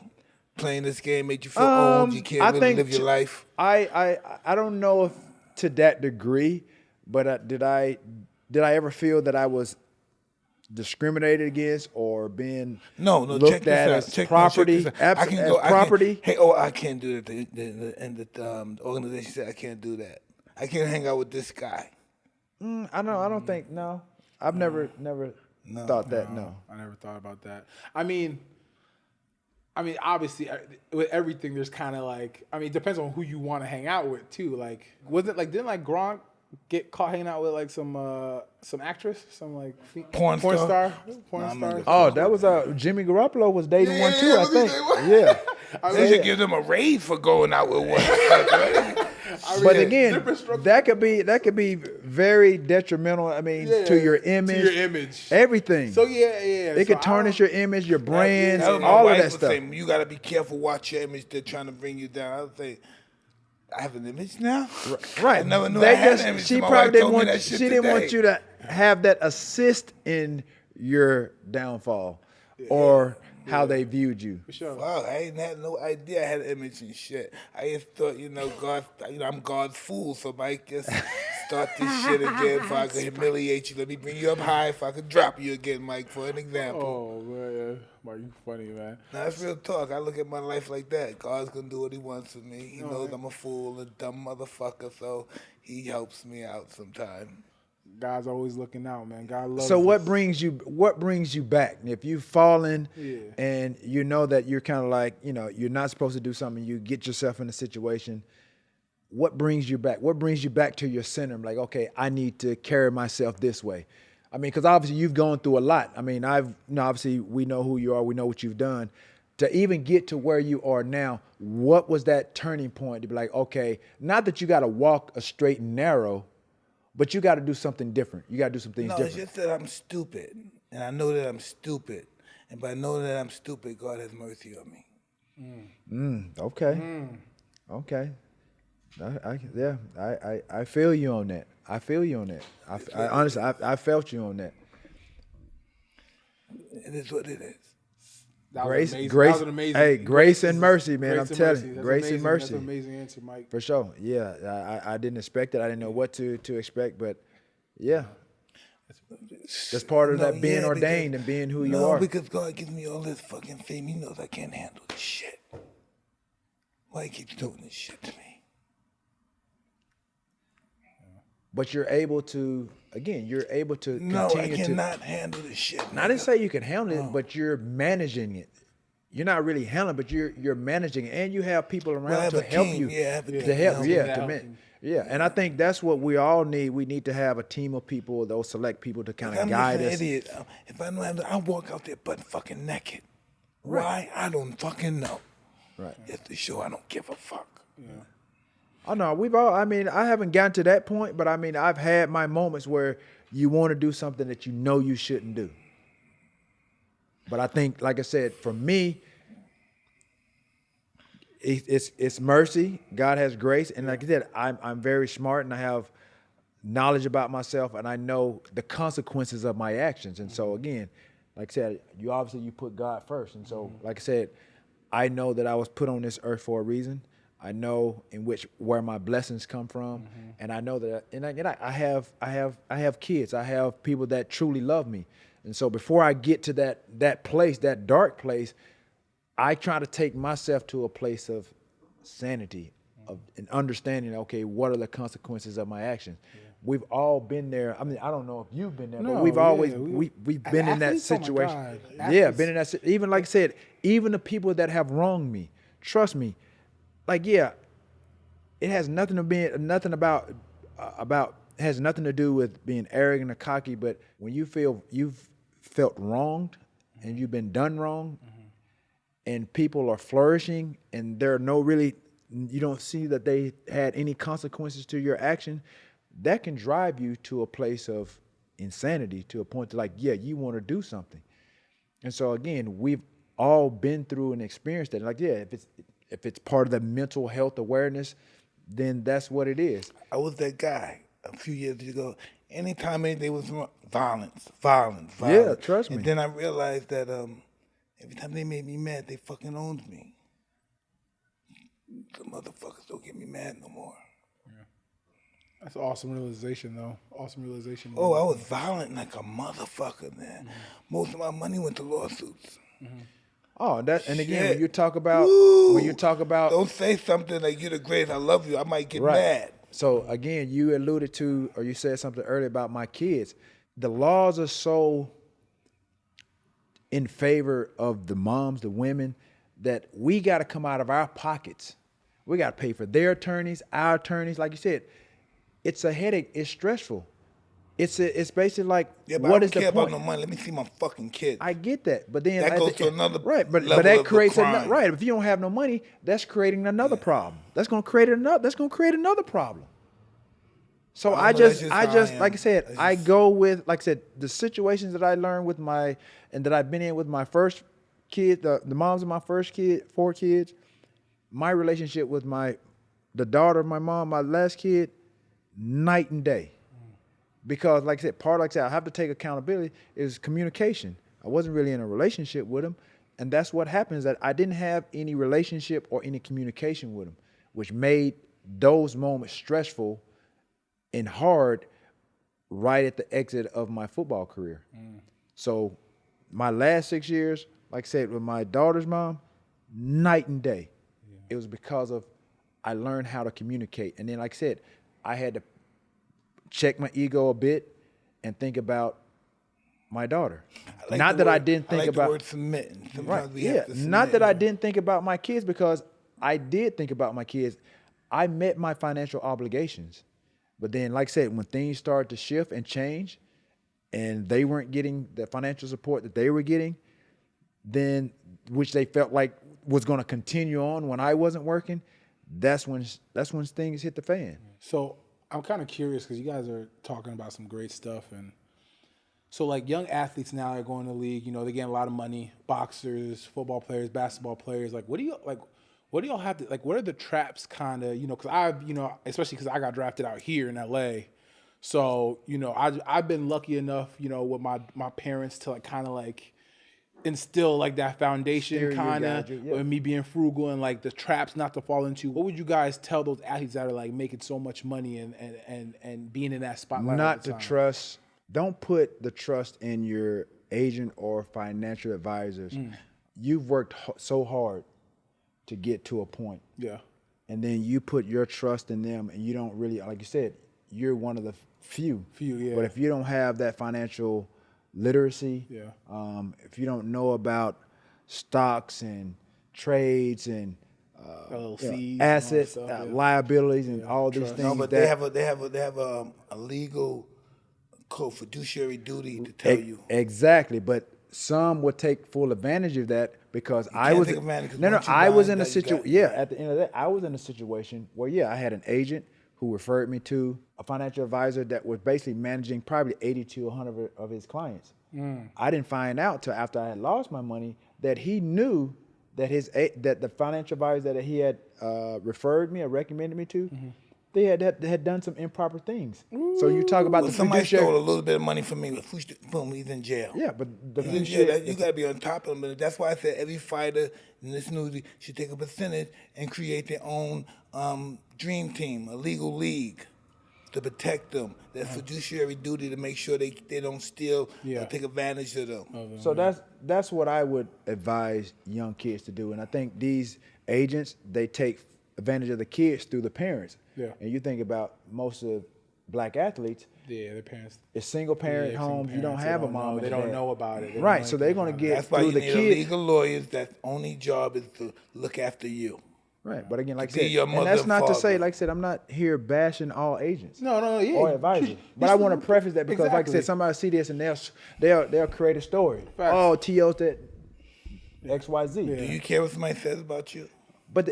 Playing this game made you feel owned. You can't really live your life. I don't know if to that degree, but did I ever feel that I was discriminated against or being looked at as property? Property. Hey, I can't do that. The organization said I can't do that. I can't hang out with this guy. I don't think. No, I've never thought that. No, I never thought about that. I mean, obviously, with everything, there's kind of like, it depends on who you want to hang out with too. Like, didn't Gronk get caught hanging out with like some actress, some like porn star? Oh, that was Jimmy Garoppolo was dating one too. I think. Yeah. They should give them a raise for going out with one. But again, that could be very detrimental. To your image, everything. So yeah. It could tarnish your image, your brand, all of that stuff. You got to be careful. Watch your image. They're trying to bring you down. I would say, I have an image now. Right. I never knew I had an image. She probably didn't want. She didn't want you to have that assist in your downfall or how they viewed you. For sure. Wow, I ain't had no idea I had an image and shit. I just thought, God, I'm God's fool, so Mike just start this shit again if I could humiliate you. Let me bring you up high if I could drop you again, Mike, for an example. Oh, man. Mike, you funny, man. Now, that's real talk. I look at my life like that. God's going to do what he wants with me. He knows I'm a fool, a dumb motherfucker, so he helps me out sometimes. God's always looking out, man. God loves So what us. brings you back? If you've fallen and you know that you're kind of like, you're not supposed to do something, you get yourself in a situation, what brings you back? What brings you back to your center? Like, okay, I need to carry myself this way. Because obviously you've gone through a lot. Obviously we know who you are, we know what you've done. To even get to where you are now, what was that turning point to be like, okay, not that you got to walk a straight and narrow, but you got to do something different. You got to do some things different. It's just that I'm stupid, and I know that I'm stupid. And by knowing that I'm stupid, God has mercy on me. Okay. I feel you on that. I honestly, I felt you on that. It is what it is. Grace, That was amazing. Hey, grace and mercy, man. I'm telling you, That's grace amazing. and mercy. That's an amazing answer, Mike. For sure. Yeah, I didn't expect it. I didn't know what to expect, but yeah. That's part of that being ordained and being who you are. No, because God gives me all this fucking fame. He knows I can't handle this shit. Why he keeps doing this shit to me? But you're able to continue No, I cannot handle this shit. I didn't say you can handle it, but you're managing it. You're not really handling, but you're managing it, and you have people around to help you. And I think that's what we all need. We need to have a team of people, those select people to kind of guide us. Idiot. If I know, I'll walk out there butt fucking naked. Why? I don't fucking know. Right. Just to show I don't give a fuck. Yeah. Oh no, I haven't gotten to that point, but I've had my moments where you want to do something that you know you shouldn't do. But I think, like I said, for me, it's mercy. God has grace, and like I said, I'm very smart, and I have knowledge about myself, and I know the consequences of my actions. And so again, like I said, you put God first, and so like I said, I know that I was put on this earth for a reason. I know where my blessings come from, and I know that. And I have kids. I have people that truly love me, and so before I get to that place, that dark place, I try to take myself to a place of sanity and understanding, okay, what are the consequences of my actions? We've all been there. I mean, I don't know if you've been there, but we've always we've been in that situation. Been in that. Even like I said, even the people that have wronged me, trust me, like it has nothing to has nothing to do with being arrogant or cocky. But when you feel you've felt wronged and you've been done wrong, and people are flourishing, and you don't see that they had any consequences to your action, that can drive you to a place of insanity, to a point to you want to do something. And so again, we've all been through and experienced that. If it's part of the mental health awareness, then that's what it is. I was that guy a few years ago. Anytime anything was wrong, violence. Yeah, trust me. And then I realized that every time they made me mad, they fucking owned me. The motherfuckers don't get me mad no more. That's an awesome realization, though. Awesome realization. Oh, I was violent like a motherfucker, man. Most of my money went to lawsuits. Oh, and again, when you talk about, don't say something like you're the greatest, I love you, I might get mad. So again, you alluded to, or you said something earlier about my kids. The laws are so in favor of the moms, the women, that we got to come out of our pockets. We got to pay for their attorneys, our attorneys. Like you said, it's a headache. It's stressful. It's basically like, what is the point? I don't care about no money. Let me see my fucking kids. I get that, but then that goes to another but level that of creates crime. If you don't have no money, that's creating another problem. That's going to create another problem. So I just like I said, I go with, like I said, the situations that I learned with and that I've been in with my first kid, the moms of my first kid, 4 kids, my relationship with the daughter of my mom, my last kid, night and day. Because like I said, I have to take accountability, is communication. I wasn't really in a relationship with him. And that's what happens, that I didn't have any relationship or any communication with him, which made those moments stressful and hard right at the exit of my football career. So my last 6 years, like I said, with my daughter's mom, night and day. It was because of I learned how to communicate. And then, like I said, I had to check my ego a bit and think about my daughter. Not that I didn't think about the word submitting. Sometimes we have to submit. Not that I didn't think about my kids, because I did think about my kids. I met my financial obligations. But then, like I said, when things started to shift and change and they weren't getting the financial support that they were getting, then, which they felt like was going to continue on when I wasn't working, that's when things hit the fan. So I'm kind of curious, because you guys are talking about some great stuff, and so like young athletes now are going to the league. They're getting a lot of money. Boxers, football players, basketball players. Like, what do y'all have to like? What are the traps, kind of? Because especially because I got drafted out here in LA, so I've been lucky enough, with my parents to like kind of like instill like that foundation, kind of, with me being frugal and like the traps not to fall into. What would you guys tell those athletes that are like making so much money and being in that spotlight? Not to trust. Don't put the trust in your agent or financial advisors. You've worked so hard to get to a point. Yeah. And then you put your trust in them, and you don't really, like you said, you're one of the few. Yeah. But if you don't have that financial literacy, if you don't know about stocks and trades and assets, liabilities, and all these things. No, but they have a legal code, fiduciary duty to tell you. Exactly, but some would take full advantage of that, because I was in a situation. At the end of that, I was in a situation where I had an agent who referred me to a financial advisor that was basically managing probably 80 to 100 of his clients. I didn't find out till after I had lost my money that he knew that that the financial advisor that he had referred me or recommended me to, they had done some improper things. So you talk about somebody stole a little bit of money from me. Boom, he's in jail. Yeah, but you got to be on top of them. That's why I said every fighter in this news should take a percentage and create their own dream team, a legal league, to protect them. That fiduciary duty to make sure they don't steal or take advantage of them. So that's what I would advise young kids to do. And I think these agents, they take advantage of the kids through the parents. Yeah. And you think about most of black athletes. Yeah, their parents. It's single parent homes. You don't have a mom. They don't know about it. Right. So they're going to get That's why through you the need kids. legal lawyers. That's only job is to look after you. Right. But again, like I be said, your and mother that's and not to father. say, like I said, I'm not here bashing all agents. No, yeah. Or advisors. But I want to preface that because, like I said, somebody see this and they'll create a story. Facts. Oh, T.O.'s that XYZ. Do you care what somebody says about you? But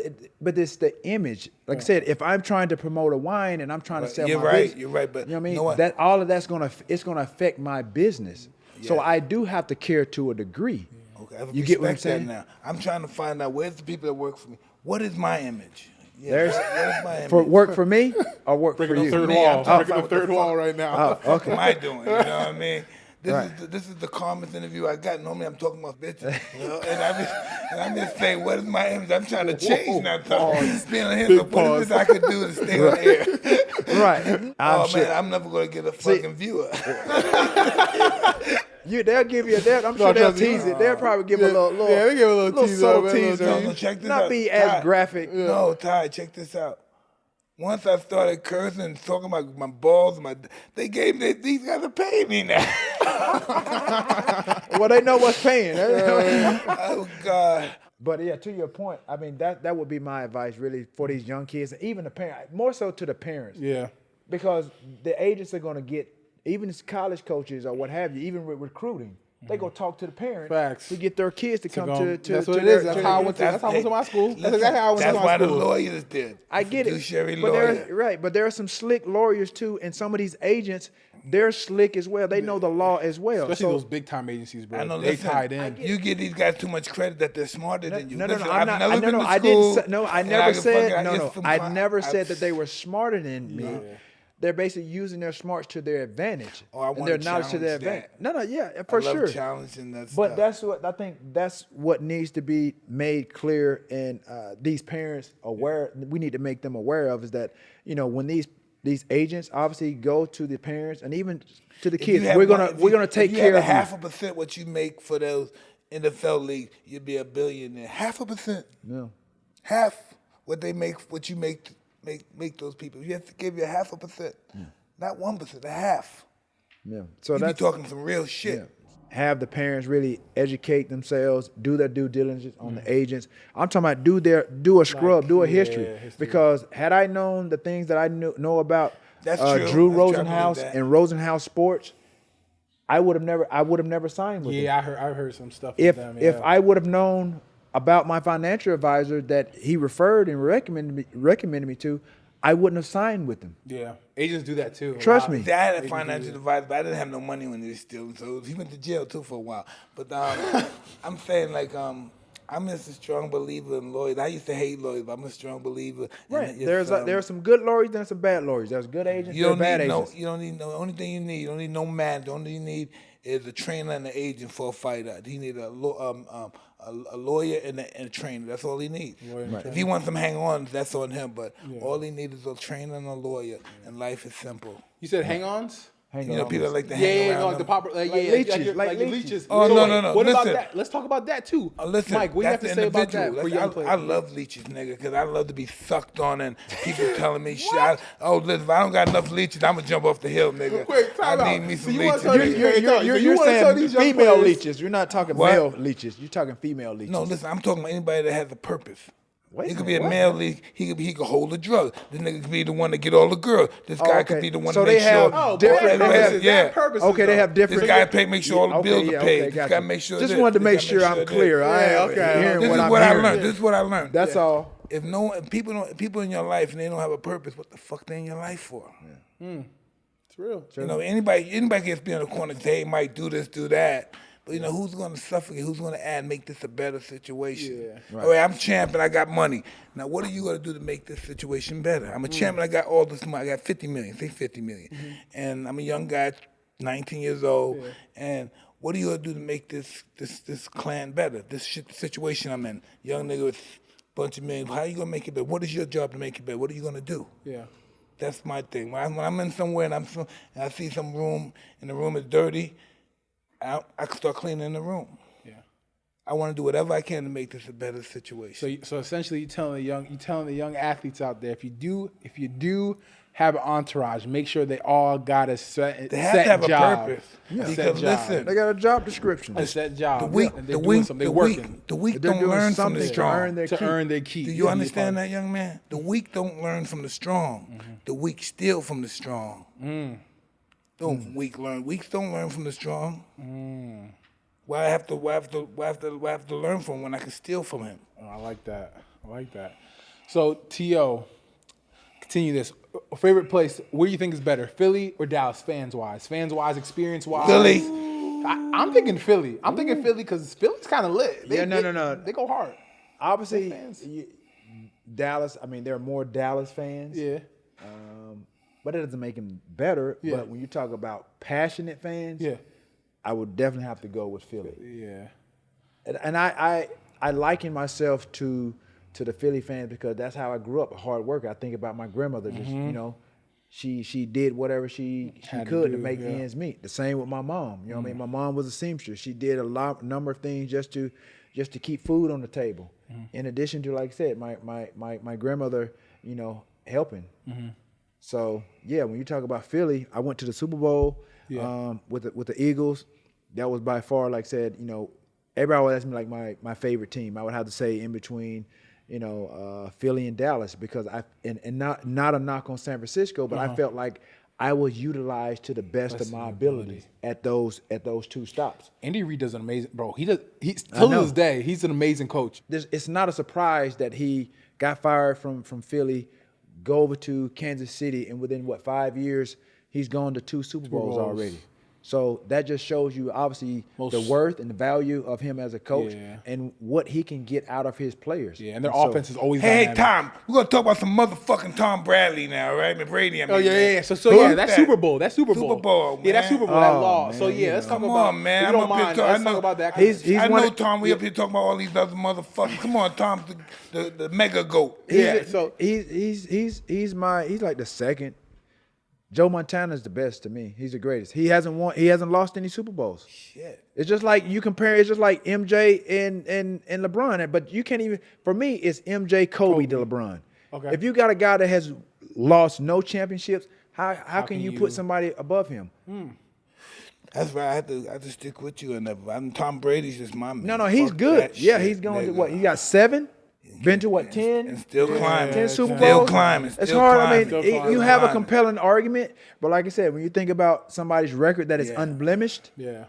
it's the image. Like I said, if I'm trying to promote a wine and I'm trying to sell my business, You're right. But you know what I mean? you know what? That all of that's it's gonna affect my business. So I do have to care to a degree. Okay, I You get what I'm respect that saying? now. I'm trying to find out where's the people that work for me. What is my image? There's where's my image? for work for me or work Breaking for the you. third Me, wall. I'm trying to Breaking find the what the third wall right now. Oh, okay. What am I doing? You know what I mean? Right. This is the calmest interview I got. Normally I'm talking about bitches, you know, and I'm just saying, what is my image? I'm trying to change now. Being on here, so what is this I could do to stay on air? Right. I'm never gonna get a fucking viewer. They'll give you that. I'm sure they'll tease it. They'll probably give a little they give a little teaser, subtle man, a little teaser. teaser. No, check this Not out. be Ty, as graphic. No, Ty, check this out. Once I started cursing and talking about my balls, they gave me, these guys are paying me now. Well, they know what's paying. Oh, God. But yeah, to your point, I mean that would be my advice really for these young kids and even the parents, more so to the parents. Yeah. Because the agents are going to get, even as college coaches or what have you, even with recruiting, they go talk to the parents Facts. to get their kids to come to That's what to it their, is. That's to how I their- went to. That's how I went to my school. That's Listen, exactly how I went to that's my why the school. lawyers did. I get it. Fiduciary But lawyer. but there are some slick lawyers too, and some of these agents, they're slick as well. They know the law as well. Especially those big time agencies, bro. I know, They listen, tied in. You give these guys too much credit that they're smarter than you. No, Listen, I'm not. I've never been to I school, didn't. I and never can said. fucking- No, just from I cli- never I- said that they were smarter than me. They're basically using their smarts to their advantage Oh, I and wanna their knowledge to their challenge advantage. that. No, yeah, for I love sure. challenging that But stuff. that's what I think. That's what needs to be made clear, and these parents aware. We need to make them aware of is that when these agents obviously go to the parents and even to the If you kids. have We're one- gonna if take you care had of you. 0.5% what you make for those NFL league, you'd be a billionaire. 0.5%. Yeah. Half what they make, what you make those people. You have to give you 0.5%, not 1%, a half. Yeah. So You be that's talking some real shit. Yeah. Have the parents really educate themselves, do their due diligence on the agents. I'm talking about do a scrub, do a history. Because had I known the things that I know about That's true. Drew That's true. I Rosenhaus believe that. and Rosenhaus Sports, I would have never signed with them. Yeah, I heard some stuff. If with them, if yeah. I would have known about my financial advisor that he referred and recommended me to, I wouldn't have signed with him. Yeah, agents do that too. Trust me. See, I had a financial advisor, but I didn't have no money when he was stealing, so he went to jail too for a while. But I'm saying I'm just a strong believer in lawyers. I used to hate lawyers, but I'm a strong believer. Right. There are some good lawyers and some bad lawyers. There's good agents. You There are don't bad need agents. you don't need no. Only thing you don't need no man. The only thing you need is a trainer and an agent for a fighter. You need a lawyer and a trainer. That's all he needs. If he wants some hang-ons, that's on him. But all he needs is a trainer and a lawyer, and life is simple. You said hang-ons? You know, people that like to hang Yeah, around. like the them. pop, leeches, like leeches. leeches. Oh, So no. What about Listen. that? Let's talk about that too. Listen, Mike, what do you have that's to the say about that individual. for young players? I love leeches, nigga, because I love to be sucked on and people telling me shit. Listen, if I don't got enough leeches, I'm going to jump off the hill, nigga. Wait, time I need out. me So some you wanna leeches. tell these- You're wanna tell saying these young female players- leeches. You're not talking What? male leeches. You're talking female leeches. No, listen, I'm talking about anybody that has a purpose. Wait He a could be a minute, male league. He could hold a drug. This nigga could be the one to get all the girls. This guy okay. could be the one So to they make sure. have different- both they have- purposes, yeah. that purposes, Okay, they though. have different. This guy make sure all the bills are paid. This gotcha. guy make sure. Just this. wanted to This make guy sure I'm this. clear. Yeah, I ain't okay. hearing This what is I'm what I hearing. learned. This is what I learned. That's all. If people in your life and they don't have a purpose, what the fuck they in your life for? It's real. You know, anybody can just be on the corner and say, hey, Mike, do this, do that. But, who's going to suffer? Who's going to add, make this a better situation? Yeah. Right. All right, I'm champ and I got money. Now, what are you going to do to make this situation better? I'm a champ and I got all this money. I got 50 million, say 50 million. And I'm a young guy, 19 years old. Yeah. And what are you going to do to make this clan better? This situation I'm in. Young nigga with a bunch of millions. How are you going to make it better? What is your job to make it better? What are you going to do? Yeah. That's my thing. When I'm in somewhere and I see some room and the room is dirty, I can start cleaning the room. Yeah. I want to do whatever I can to make this a better situation. So essentially, you're telling the young athletes out there, if you do have an entourage, make sure they all got a set They have to have job. a purpose. Yeah. Because listen, They got a job description. A set job. the weak and they're doing something. They're working the weak They're don't doing learn from something the to strong. earn their to keep. earn their keep. Do you understand that, young man? The weak don't learn from the strong. The weak steal from the strong. Don't weak learn. Weaks don't learn from the strong. Why I have to learn from him when I can steal from him? Oh, I like that. So, T.O., continue this. Favorite place, where do you think is better, Philly or Dallas, fans-wise? Fans-wise, experience-wise? Philly. I'm thinking Philly. I'm thinking Philly because Philly's kind of lit. No. They go hard. Obviously, fans. Dallas. I mean, there are more Dallas fans. Yeah. But it doesn't make them better. Yeah. But when you talk about passionate fans, Yeah. I would definitely have to go with Philly. Yeah. And I liken myself to the Philly fans because that's how I grew up, a hard worker. I think about my grandmother. Just she did whatever she Had to could to do, make yeah. ends meet. The same with my mom. You know what I mean? My mom was a seamstress. She did a number of things just to keep food on the table. In addition to, like I said, my grandmother, helping. So yeah, when you talk about Philly, I went to the Super Bowl with the Eagles. That was by far, like I said, everybody would ask me like my favorite team. I would have to say in between, Philly and Dallas because and not a knock on San Francisco, but I felt like I was utilized to the best of my ability at those two stops. Andy Reid does an amazing, bro. He's till this day, he's an amazing coach. It's not a surprise that he got fired from Philly, go over to Kansas City, and within 5 years he's gone to 2 Super Bowls already. So that just shows you obviously the worth and the value of him as a coach and what he can get out of his players. Yeah, and their offense is always Hey, dynamic. Tom, we're gonna talk about some motherfucking Tom Bradley now, right? McBrady. Oh yeah. So Who's yeah, that's that? Super Bowl. That's Super Bowl. Super Bowl, Yeah, that's man. Super Bowl. That Oh, law. man, So yeah, let's talk Come about. on, man. If I'm you don't up here mind, talking. let's talk about that. I know, Tom. We up here talking about all these other motherfuckers. Come on, Tom, the mega goat. He's like the second. Joe Montana's the best to me. He's the greatest. He hasn't lost any Super Bowls. Shit. It's just like you compare. It's just like MJ and LeBron. But you can't even. For me, it's MJ, Kobe to LeBron. Okay. If you got a guy that has lost no championships, how can you put somebody above him? That's why I had to stick with you. And Tom Brady's just my man. No, he's Fuck good. that Yeah, shit, he's going to nigga. what? He got 7. Been to what, 10? And still climbing. 10 Super Still Bowls. climbing. It's still hard. climbing. I mean, Still you have a climbing. compelling argument, but like I said, when you think about somebody's record that is unblemished, Yeah.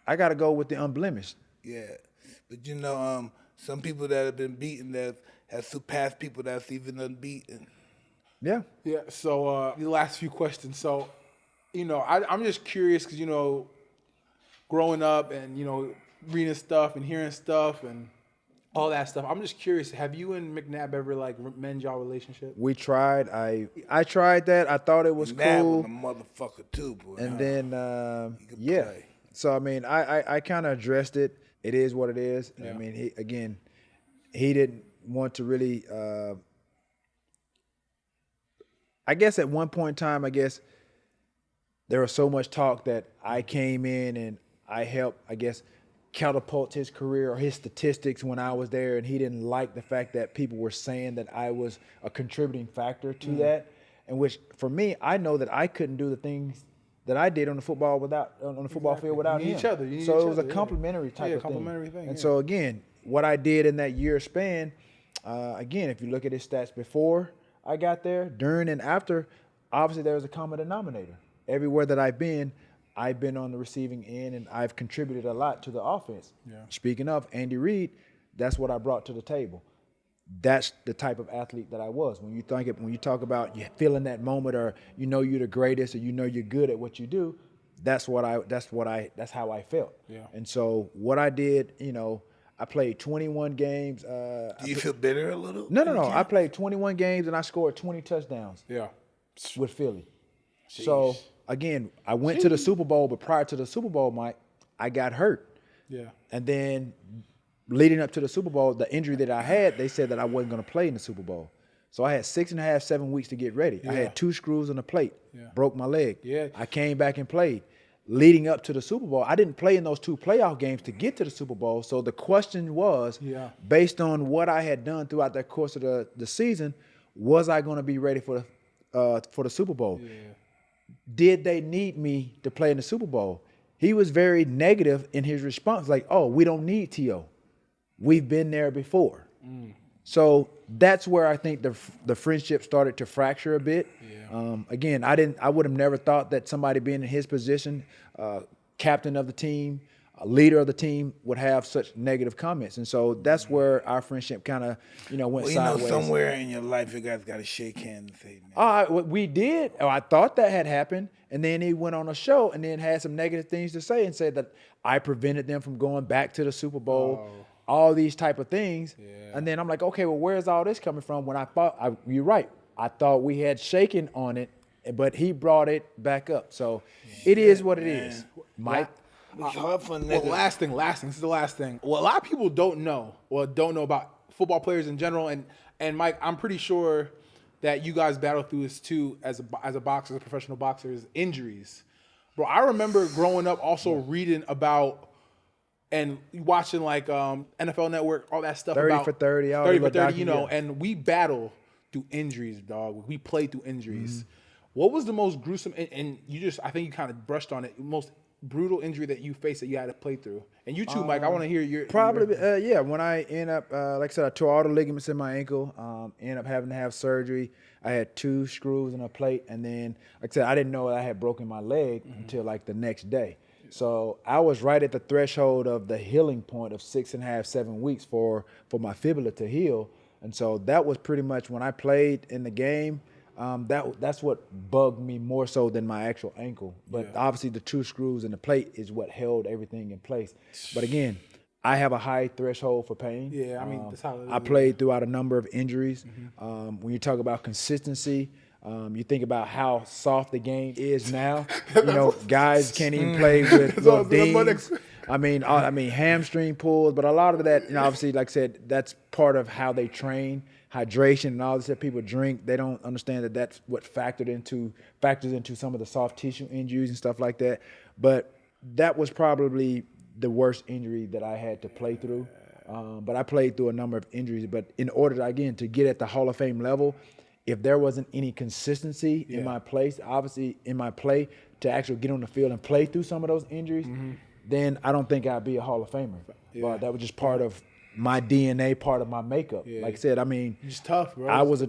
I got to go with the unblemished. Yeah, but some people that have been beaten that have surpassed people that's even unbeaten. Yeah. Yeah. So the last few questions. So, I'm just curious because growing up and reading stuff and hearing stuff and all that stuff. I'm just curious. Have you and McNabb ever mend y'all relationship? We tried. I tried that. I thought it was That cool. was a motherfucker too, boy. And then, could yeah. play. So, I mean, I kind of addressed it. It is what it is. Yeah. I mean, he didn't want to really, I guess at one point in time, there was so much talk that I came in and I helped, catapult his career or his statistics when I was there, and he didn't like the fact that people were saying that I was a contributing factor to that. And which, for me, I know that I couldn't do the things that I did on the football field without You need him. each other. You need So each it was a other, yeah. complimentary type Yeah, of complimentary thing, And yeah. so again, what I did in that year span, again, if you look at his stats before I got there, during and after, obviously there was a common denominator. Everywhere that I've been on the receiving end, and I've contributed a lot to the offense. Yeah. Speaking of Andy Reid, that's what I brought to the table. That's the type of athlete that I was. When you talk about you feeling that moment, or you're the greatest, or you're good at what you do, that's how I felt. Yeah. And so what I did, I played 21 games. Do you feel bitter a little? No. I played 21 games and I scored 20 touchdowns Yeah. with Philly. So again, I went to the Super Bowl, but prior to the Super Bowl, Mike, I got hurt. Yeah. And then leading up to the Super Bowl, the injury that I had, they said that I wasn't going to play in the Super Bowl. So I had 6.5, 7 weeks to get ready. I Yeah. had 2 screws on the plate, Yeah. broke my leg. Yeah. I came back and played. leading up to the Super Bowl. I didn't play in those 2 playoff games to get to the Super Bowl. So the question was, based on what I had done throughout the course of the season, was I going to be ready for the Super Bowl? Yeah. Did they need me to play in the Super Bowl? He was very negative in his response, like, oh, we don't need T.O. We've been there before. So that's where I think the friendship started to fracture a bit. Yeah. Again, I would have never thought that somebody being in his position, captain of the team, leader of the team, would have such negative comments. And so that's where our friendship kind of, went sideways. Somewhere in your life, you guys got to shake hands and say, man. We did. I thought that had happened. And then he went on a show and then had some negative things to say and said that I prevented them from going back to the Super Bowl, all these type of things. Yeah. And then I'm like, okay, well, where's all this coming from? When you're right. I thought we had shaken on it, but he brought it back up. So it is what it is. Mike? It's hard for well, last thing. This is the last thing. Well, a lot of people don't know about football players in general. And Mike, I'm pretty sure that you guys battle through this too as a boxer, as a professional boxer, is injuries. Bro, I remember growing up also reading about and watching like NFL Network, all that stuff 30 about for 30, 30 for 30, and we battle through injuries, dog. We play through injuries. What was the most gruesome, and I think you kind of brushed on it, most brutal injury that you faced that you had to play through? And you too, Mike, I want to hear your... Probably, when I end up, like I said, I tore all the ligaments in my ankle, ended up having to have surgery. I had 2 screws and a plate, and then, like I said, I didn't know I had broken my leg until like the next day. So I was right at the threshold of the healing point of 6.5, 7 weeks for my fibula to heal. And so that was pretty much when I played in the game, that's what bugged me more so than my actual ankle. But obviously the 2 screws and the plate is what held everything in place. But again, I have a high threshold for pain. Yeah, I mean, that's how it is. I played throughout a number of injuries. When you talk about consistency, you think about how soft the game is now. Guys can't even play with little dings. I mean, hamstring pulls, but a lot of that, obviously, like I said, that's part of how they train, hydration, and all this that people drink. They don't understand that that's what factors into some of the soft tissue injuries and stuff like that. But that was probably the worst injury that I had to play through. But I played through a number of injuries. But in order, to get at the Hall of Fame level, if there wasn't any consistency in my play to actually get on the field and play through some of those injuries, then I don't think I'd be a Hall of Famer. But that was just part of my DNA, part of my makeup. Like I said, you're just tough, bro. I was a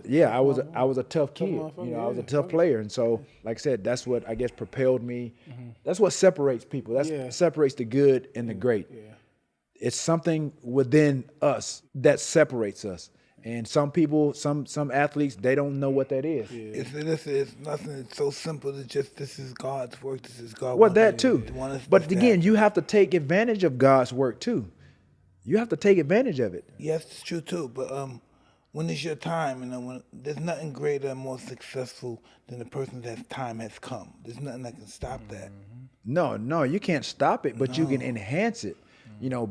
tough kid. I was a tough player, and so, like I said, that's what I guess propelled me. That's what separates people. That separates the good and the great. It's something within us that separates us. And some people, some athletes, they don't know what that is. It's nothing. It's so simple. It's just, this is God's work. This is God. Well, that too. But again, you have to take advantage of God's work too. You have to take advantage of it. Yes, it's true too. But when it's your time, when there's nothing greater and more successful than the person that time has come. There's nothing that can stop that. No, you can't stop it, but you can enhance it.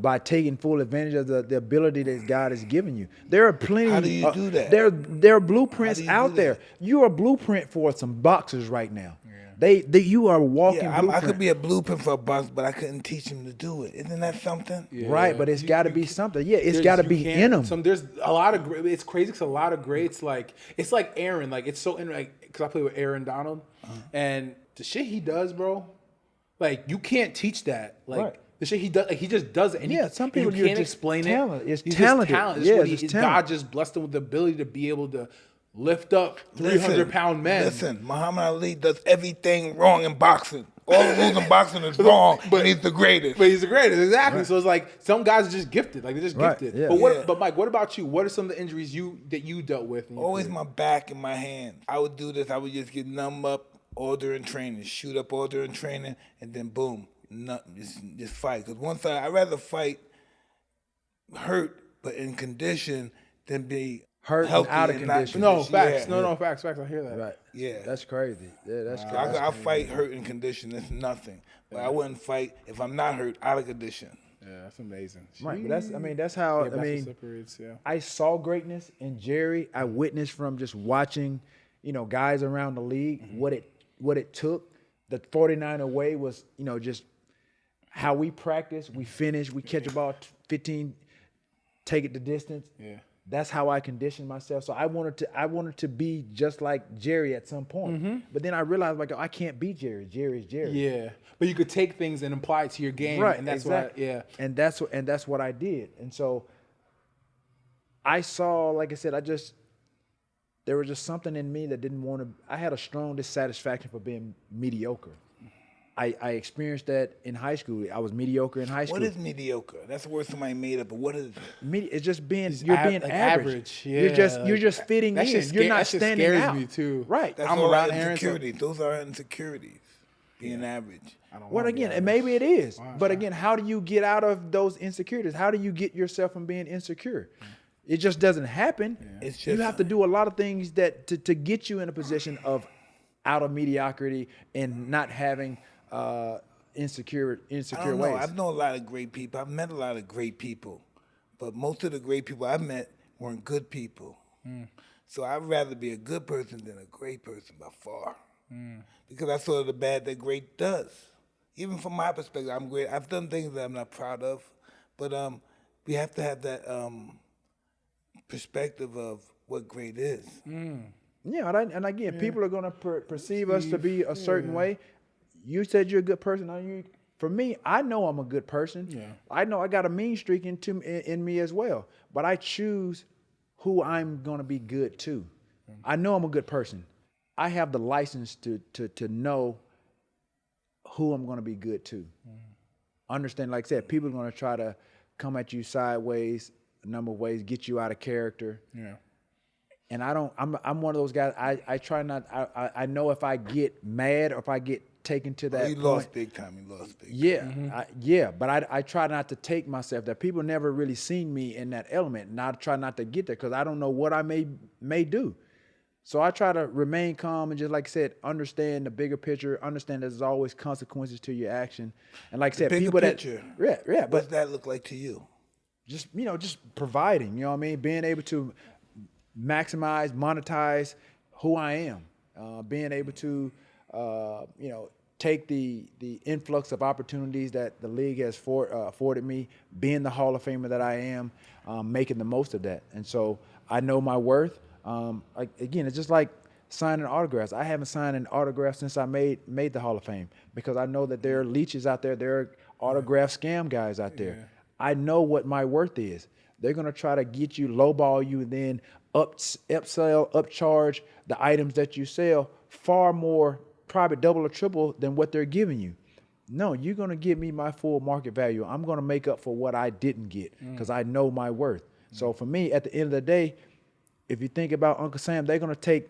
By taking full advantage of the ability that God has given you. There are plenty. How do you do that? There are blueprints out there. You are a blueprint for some boxers right now. You are a walking blueprint. I could be a blueprint for a boxer, but I couldn't teach him to do it. Isn't that something? Right, but it's got to be something. Yeah, it's got to be in them. There's a lot of. It's crazy because a lot of greats it's like Aaron. Like it's so because I play with Aaron Donald, and the shit he does, bro. Like you can't teach that. Like. The shit he does, he just does it. And some people you can't explain it. It's talented. God just blessed him with the ability to be able to lift up 300-pound men. Listen, Muhammad Ali does everything wrong in boxing. All the rules in boxing is wrong, but he's the greatest. But he's the greatest, exactly. Right. So it's like some guys are just gifted. Like they're just gifted. Yeah. But Mike, what about you? What are some of the injuries that you dealt with? Always my back and my hands. I would do this. I would just get numb up all during training, shoot up all during training, and then boom. Nothing, just fight. Because I'd rather fight hurt, but in condition, than be hurt healthy and out of condition. No, facts. No, facts. I hear that. Right. Yeah. That's crazy. Yeah, that's crazy. I fight hurt in condition. It's nothing. But I wouldn't fight if I'm not hurt out of condition. Yeah, that's amazing. Right, but that's how. Separates, I saw greatness in Jerry. I witnessed from just watching, guys around the league what it took. the 49er way was, just how we practice, we finish, we catch a ball 15, take it the distance. Yeah. That's how I conditioned myself. So I wanted to be just like Jerry at some point. But then I realized, like, I can't be Jerry. Jerry is Jerry. Yeah. But you could take things and apply it to your game. Right. And that's exactly. And that's what I did. And so I saw, like I said, there was just something in me that didn't want to. I had a strong dissatisfaction for being mediocre. I experienced that in high school. I was mediocre in high school. What is mediocre? That's a word somebody made up, but what is it? It's just being being average. Yeah, you're just fitting in. You're not standing scares out. me too. Right. That's I'm all around insecurities. Those are insecurities. Being average. Well, again, and maybe it is. But again, how do you get out of those insecurities? How do you get yourself from being insecure? It just doesn't happen. Yeah. It's just, you have to do a lot of things that to get you in a position of out of mediocrity and not having insecure ways. I know a lot of great people. I've met a lot of great people, but most of the great people I've met weren't good people. So I'd rather be a good person than a great person by far, because I saw the bad that great does. Even from my perspective, I'm great. I've done things that I'm not proud of, but we have to have that perspective of what great is. Yeah, and again, people are going to perceive us to be a certain way. You said you're a good person. For me, I know I'm a good person. Yeah. I know I got a mean streak in me as well. But I choose who I'm going to be good to. I know I'm a good person. I have the license to know who I'm going to be good to. Understand, like I said, people are going to try to come at you sideways, a number of ways, get you out of character. Yeah. And I'm one of those guys, I try not, I know if I get mad or if I get taken to that He point. lost big time. He lost big time. Yeah. But I try not to take myself there. People never really seen me in that element. And I try not to get there because I don't know what I may do. So I try to remain calm and just, like I said, understand the bigger picture, understand that there's always consequences to your action. And like I said, bigger people picture. But what's that look like to you? Just providing, you know what I mean? Being able to maximize, monetize who I am, being able to, take the influx of opportunities that the league has afforded me, being the Hall of Famer that I am, making the most of that. And so I know my worth. Again, it's just like signing autographs. I haven't signed an autograph since I made the Hall of Fame because I know that there are leeches out there. There are autograph scam guys out there. Yeah. I know what my worth is. They're going to try to get you, lowball you, and then upcharge the items that you sell far more, probably double or triple than what they're giving you. No, you're going to give me my full market value. I'm going to make up for what I didn't get because I know my worth. So for me, at the end of the day, if you think about Uncle Sam, they're going to take,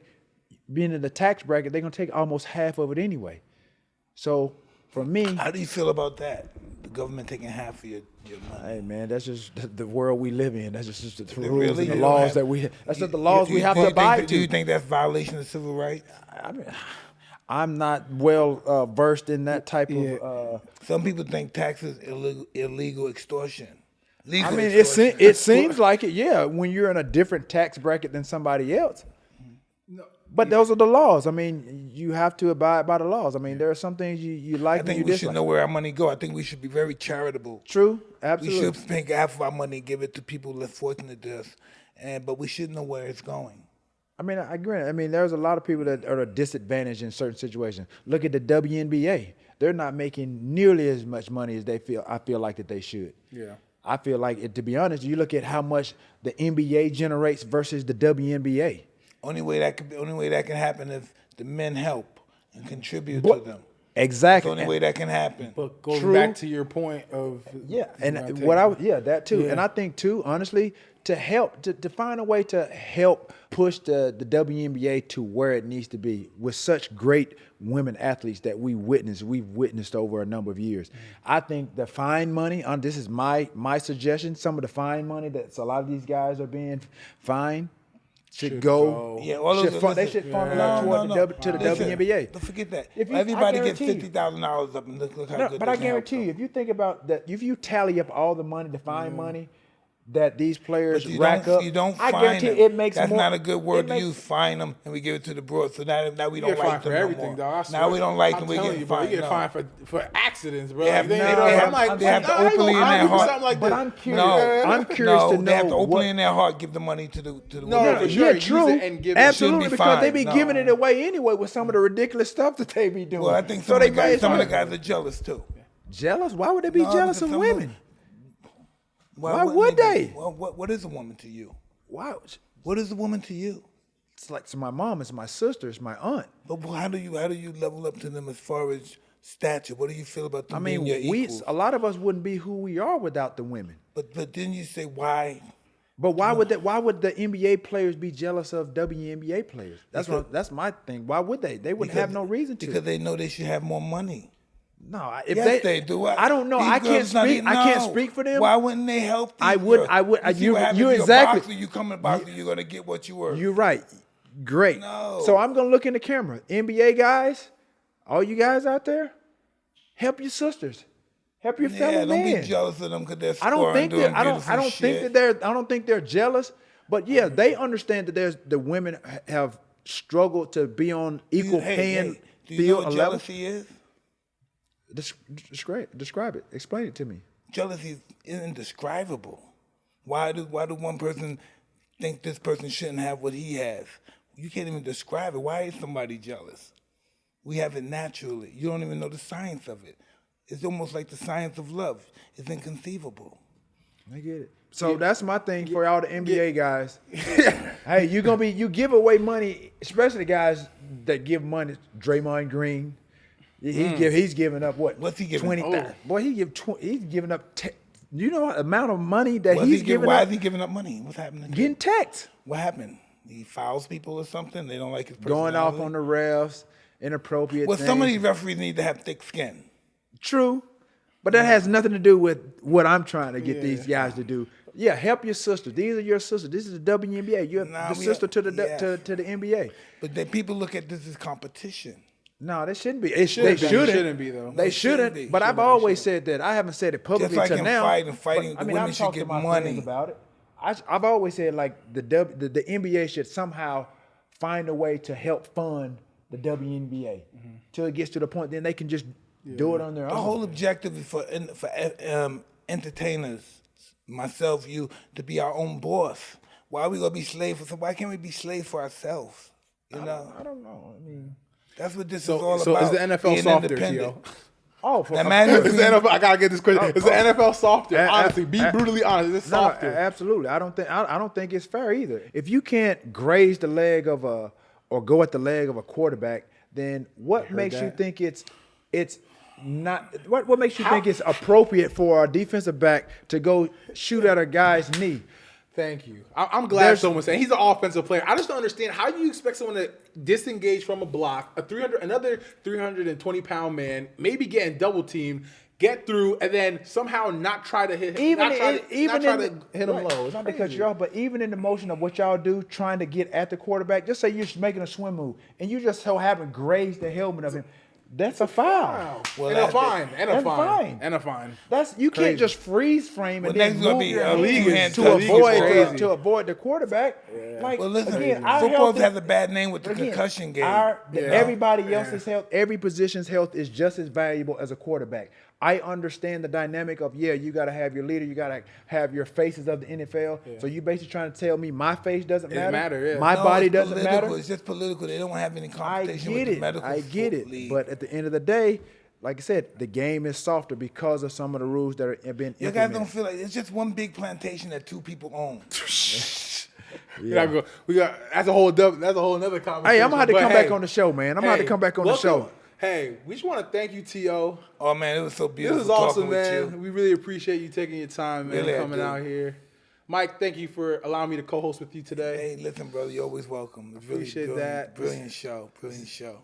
being in the tax bracket, they're going to take almost half of it anyway. So for me. How do you feel about that? The government taking half of your money? Hey, man, that's just the world we live in. That's just the rules and the laws that we, that's just the laws we have to abide to. Do you think that's violation of civil rights? I mean, I'm not well versed in that type of. Some people think taxes illegal extortion. I mean, it seems like it, yeah, when you're in a different tax bracket than somebody else. No, but those are the laws. I mean, you have to abide by the laws. I mean, there are some things you like and you dislike. I think we should know where our money go. I think we should be very charitable. True, absolutely. We should take half of our money and give it to people less fortunate than us, but we should know where it's going. I mean, I agree. I mean, there's a lot of people that are disadvantaged in certain situations. Look at the WNBA. They're not making nearly as much money as I feel like that they should. Yeah. I feel like, to be honest, you look at how much the NBA generates versus the WNBA. Only way that can happen if the men help and contribute to them. Exactly. That's the only way that can happen. But going back to your point of that too. Yeah. And I think too, honestly, to help to find a way to help push the WNBA to where it needs to be with such great women athletes that we've witnessed over a number of years. I think the fine money, this is my suggestion, some of the fine money that a lot of these guys are being fined should go. Yeah, they should funnel out to the WNBA. Don't forget that. Everybody gets $50,000 up, and look how good. But I guarantee you, if you think about that, if you tally up all the money, the fine money, that these players But rack up, you don't I fine guarantee them. it makes That's more. not a good word to makes- use. Fine them, and we give it to the broad. So now we don't You get like fined them for no everything, more. dog. I swear. Now we don't like I'm them. We telling get you, bro. fined. You get No. fined for accidents, bro. They have- Like, no, I'm they have- like, they have to I ain't openly gonna in their argue for heart- something like But that. I'm curious. I'm curious No, to know they have to openly what. in their heart give the money to the No, women. for Yeah, sure. Use true. it and give it. Absolutely, Shouldn't be because they fined, be no. giving it away anyway with some of the ridiculous stuff that they be doing. Well, I think so some they of the guys may- are jealous too. jealous. Why would they be No, jealous because of some women? Why wouldn't would they? Well, what is a woman to you? Why? What is a woman to you? It's like to my mom, it's my sister, it's my aunt. But how do you level up to them as far as stature? What do you feel about them I mean, being your equals? a lot of us wouldn't be who we are without the women. But then you say why? But why would the NBA players be jealous of WNBA players? That's my thing. Why would they? They wouldn't have no reason to. Because they know they should have more money. No, if Yes, they do. I don't know. These I can't girls not speak. even I can't know. speak for them. Why wouldn't they help? These I would. girls? I would. You see what happens You to a exactly. boxer, you come in boxing, you're gonna get what you worth. You're right. Great. No. So I'm gonna look in the camera. NBA guys, all you guys out there, help your sisters, help your fellow Yeah, don't men. be jealous of them because they're I don't scoring, think doing that. I beautiful don't think shit. that I don't think they're jealous. But yeah, they understand that the women have struggled to be on equal paying do you know field what level. jealousy is? Describe it. Explain it to me. Jealousy is indescribable. Why do one person think this person shouldn't have what he has? You can't even describe it. Why is somebody jealous? We have it naturally. You don't even know the science of it. It's almost like the science of love. It's inconceivable. I get it. So that's my thing for all the NBA guys. Hey, you give away money, especially the guys that give money. Draymond Green, he's giving up what? What's he giving? 20,000. Boy, he's giving up. You know the amount of money that he's giving Why up? is he giving up money? What's happening? Getting texts, What happened? He fouls people or something? They don't like his going personality? off on the refs, inappropriate. Well, things. some of these referees need to have thick skin. True, but that has nothing to do with what I'm trying to get these guys to do. Yeah, help your sisters. These are your sisters. This is the WNBA. You're the sister to the to the NBA. But then people look at this as competition. No, they shouldn't be. They shouldn't be, though. They shouldn't. be. But I've always said that. I haven't said it publicly Just like till in now. fighting, but, the women I've should talked get to my money. friends about it. I've always said like the NBA should somehow find a way to help fund the WNBA till it gets to the point then they can just do it on their The own. whole objective is for entertainers, myself, you, to be our own boss. Why are we gonna be slaves for? So why can't we be slaves for ourselves? You know, I don't know. I mean, that's what this is all So about. is the NFL being softer, independent. T.O.? for Imagine Is the NFL, I gotta get this question. Is the NFL softer? Uh, Honestly, be brutally honest. Is it No, softer? absolutely. I don't think it's fair either. If you can't graze the leg of or go at the leg of a quarterback, then what makes you think it's not? What makes you think it's appropriate for a defensive back to go shoot at a guy's knee? Thank you. I'm glad someone's saying he's an offensive player. I just don't understand how you expect someone to disengage from a block, another 320-pound man, maybe getting double teamed, get through, and then somehow not try to hit him. Not try to hit him low. It's not because you're off, but even in the motion of what y'all do, trying to get at the quarterback, just say you're making a swim move and you just so happen grazed the helmet of him. That's a foul. Well, and a fine. That's you can't just freeze frame and then move your league to avoid the quarterback. Yeah. Like, well, listen, again, football has a bad name with the concussion game. Everybody else's health, every position's health is just as valuable as a quarterback. I understand the dynamic of, you got to have your leader, you got to have your faces of the NFL. Yeah. So you basically trying to tell me my face doesn't matter? My body doesn't matter? It's just political. They don't have any competition with the medical I get it. league. But at the end of the day, like I said, the game is softer because of some of the rules that have been implemented. You guys don't feel like it's just one big plantation that two people own. That's a whole another conversation. Hey, I'm gonna have to come back on the show, man. I'm gonna have to come back on the show. Hey, we just want to thank you, T.O. Oh, man, it was so beautiful. This is awesome, man. We really appreciate you taking your time, man, really, coming out here. Mike, thank you for allowing me to co-host with you today. Hey, listen, brother, you're always welcome. It's really appreciate that. Brilliant show.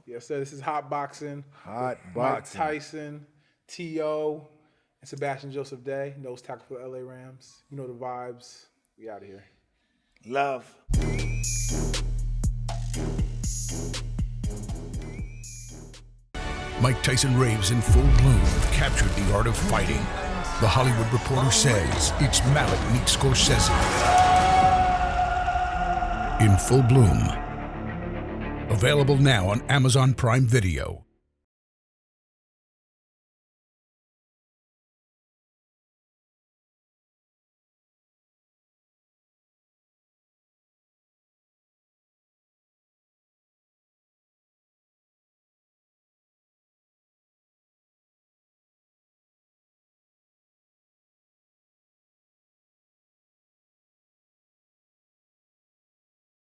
Yes, sir. This is Hotboxin. Hotboxin. Tyson, T.O., and Sebastian Joseph-Day, nose tackle for the LA Rams. You know the vibes. We out of here. Love. Mike Tyson raves in full bloom, captured the art of fighting. The Hollywood Reporter says it's Mallet meets Scorsese. In full bloom. Available now on Amazon Prime Video.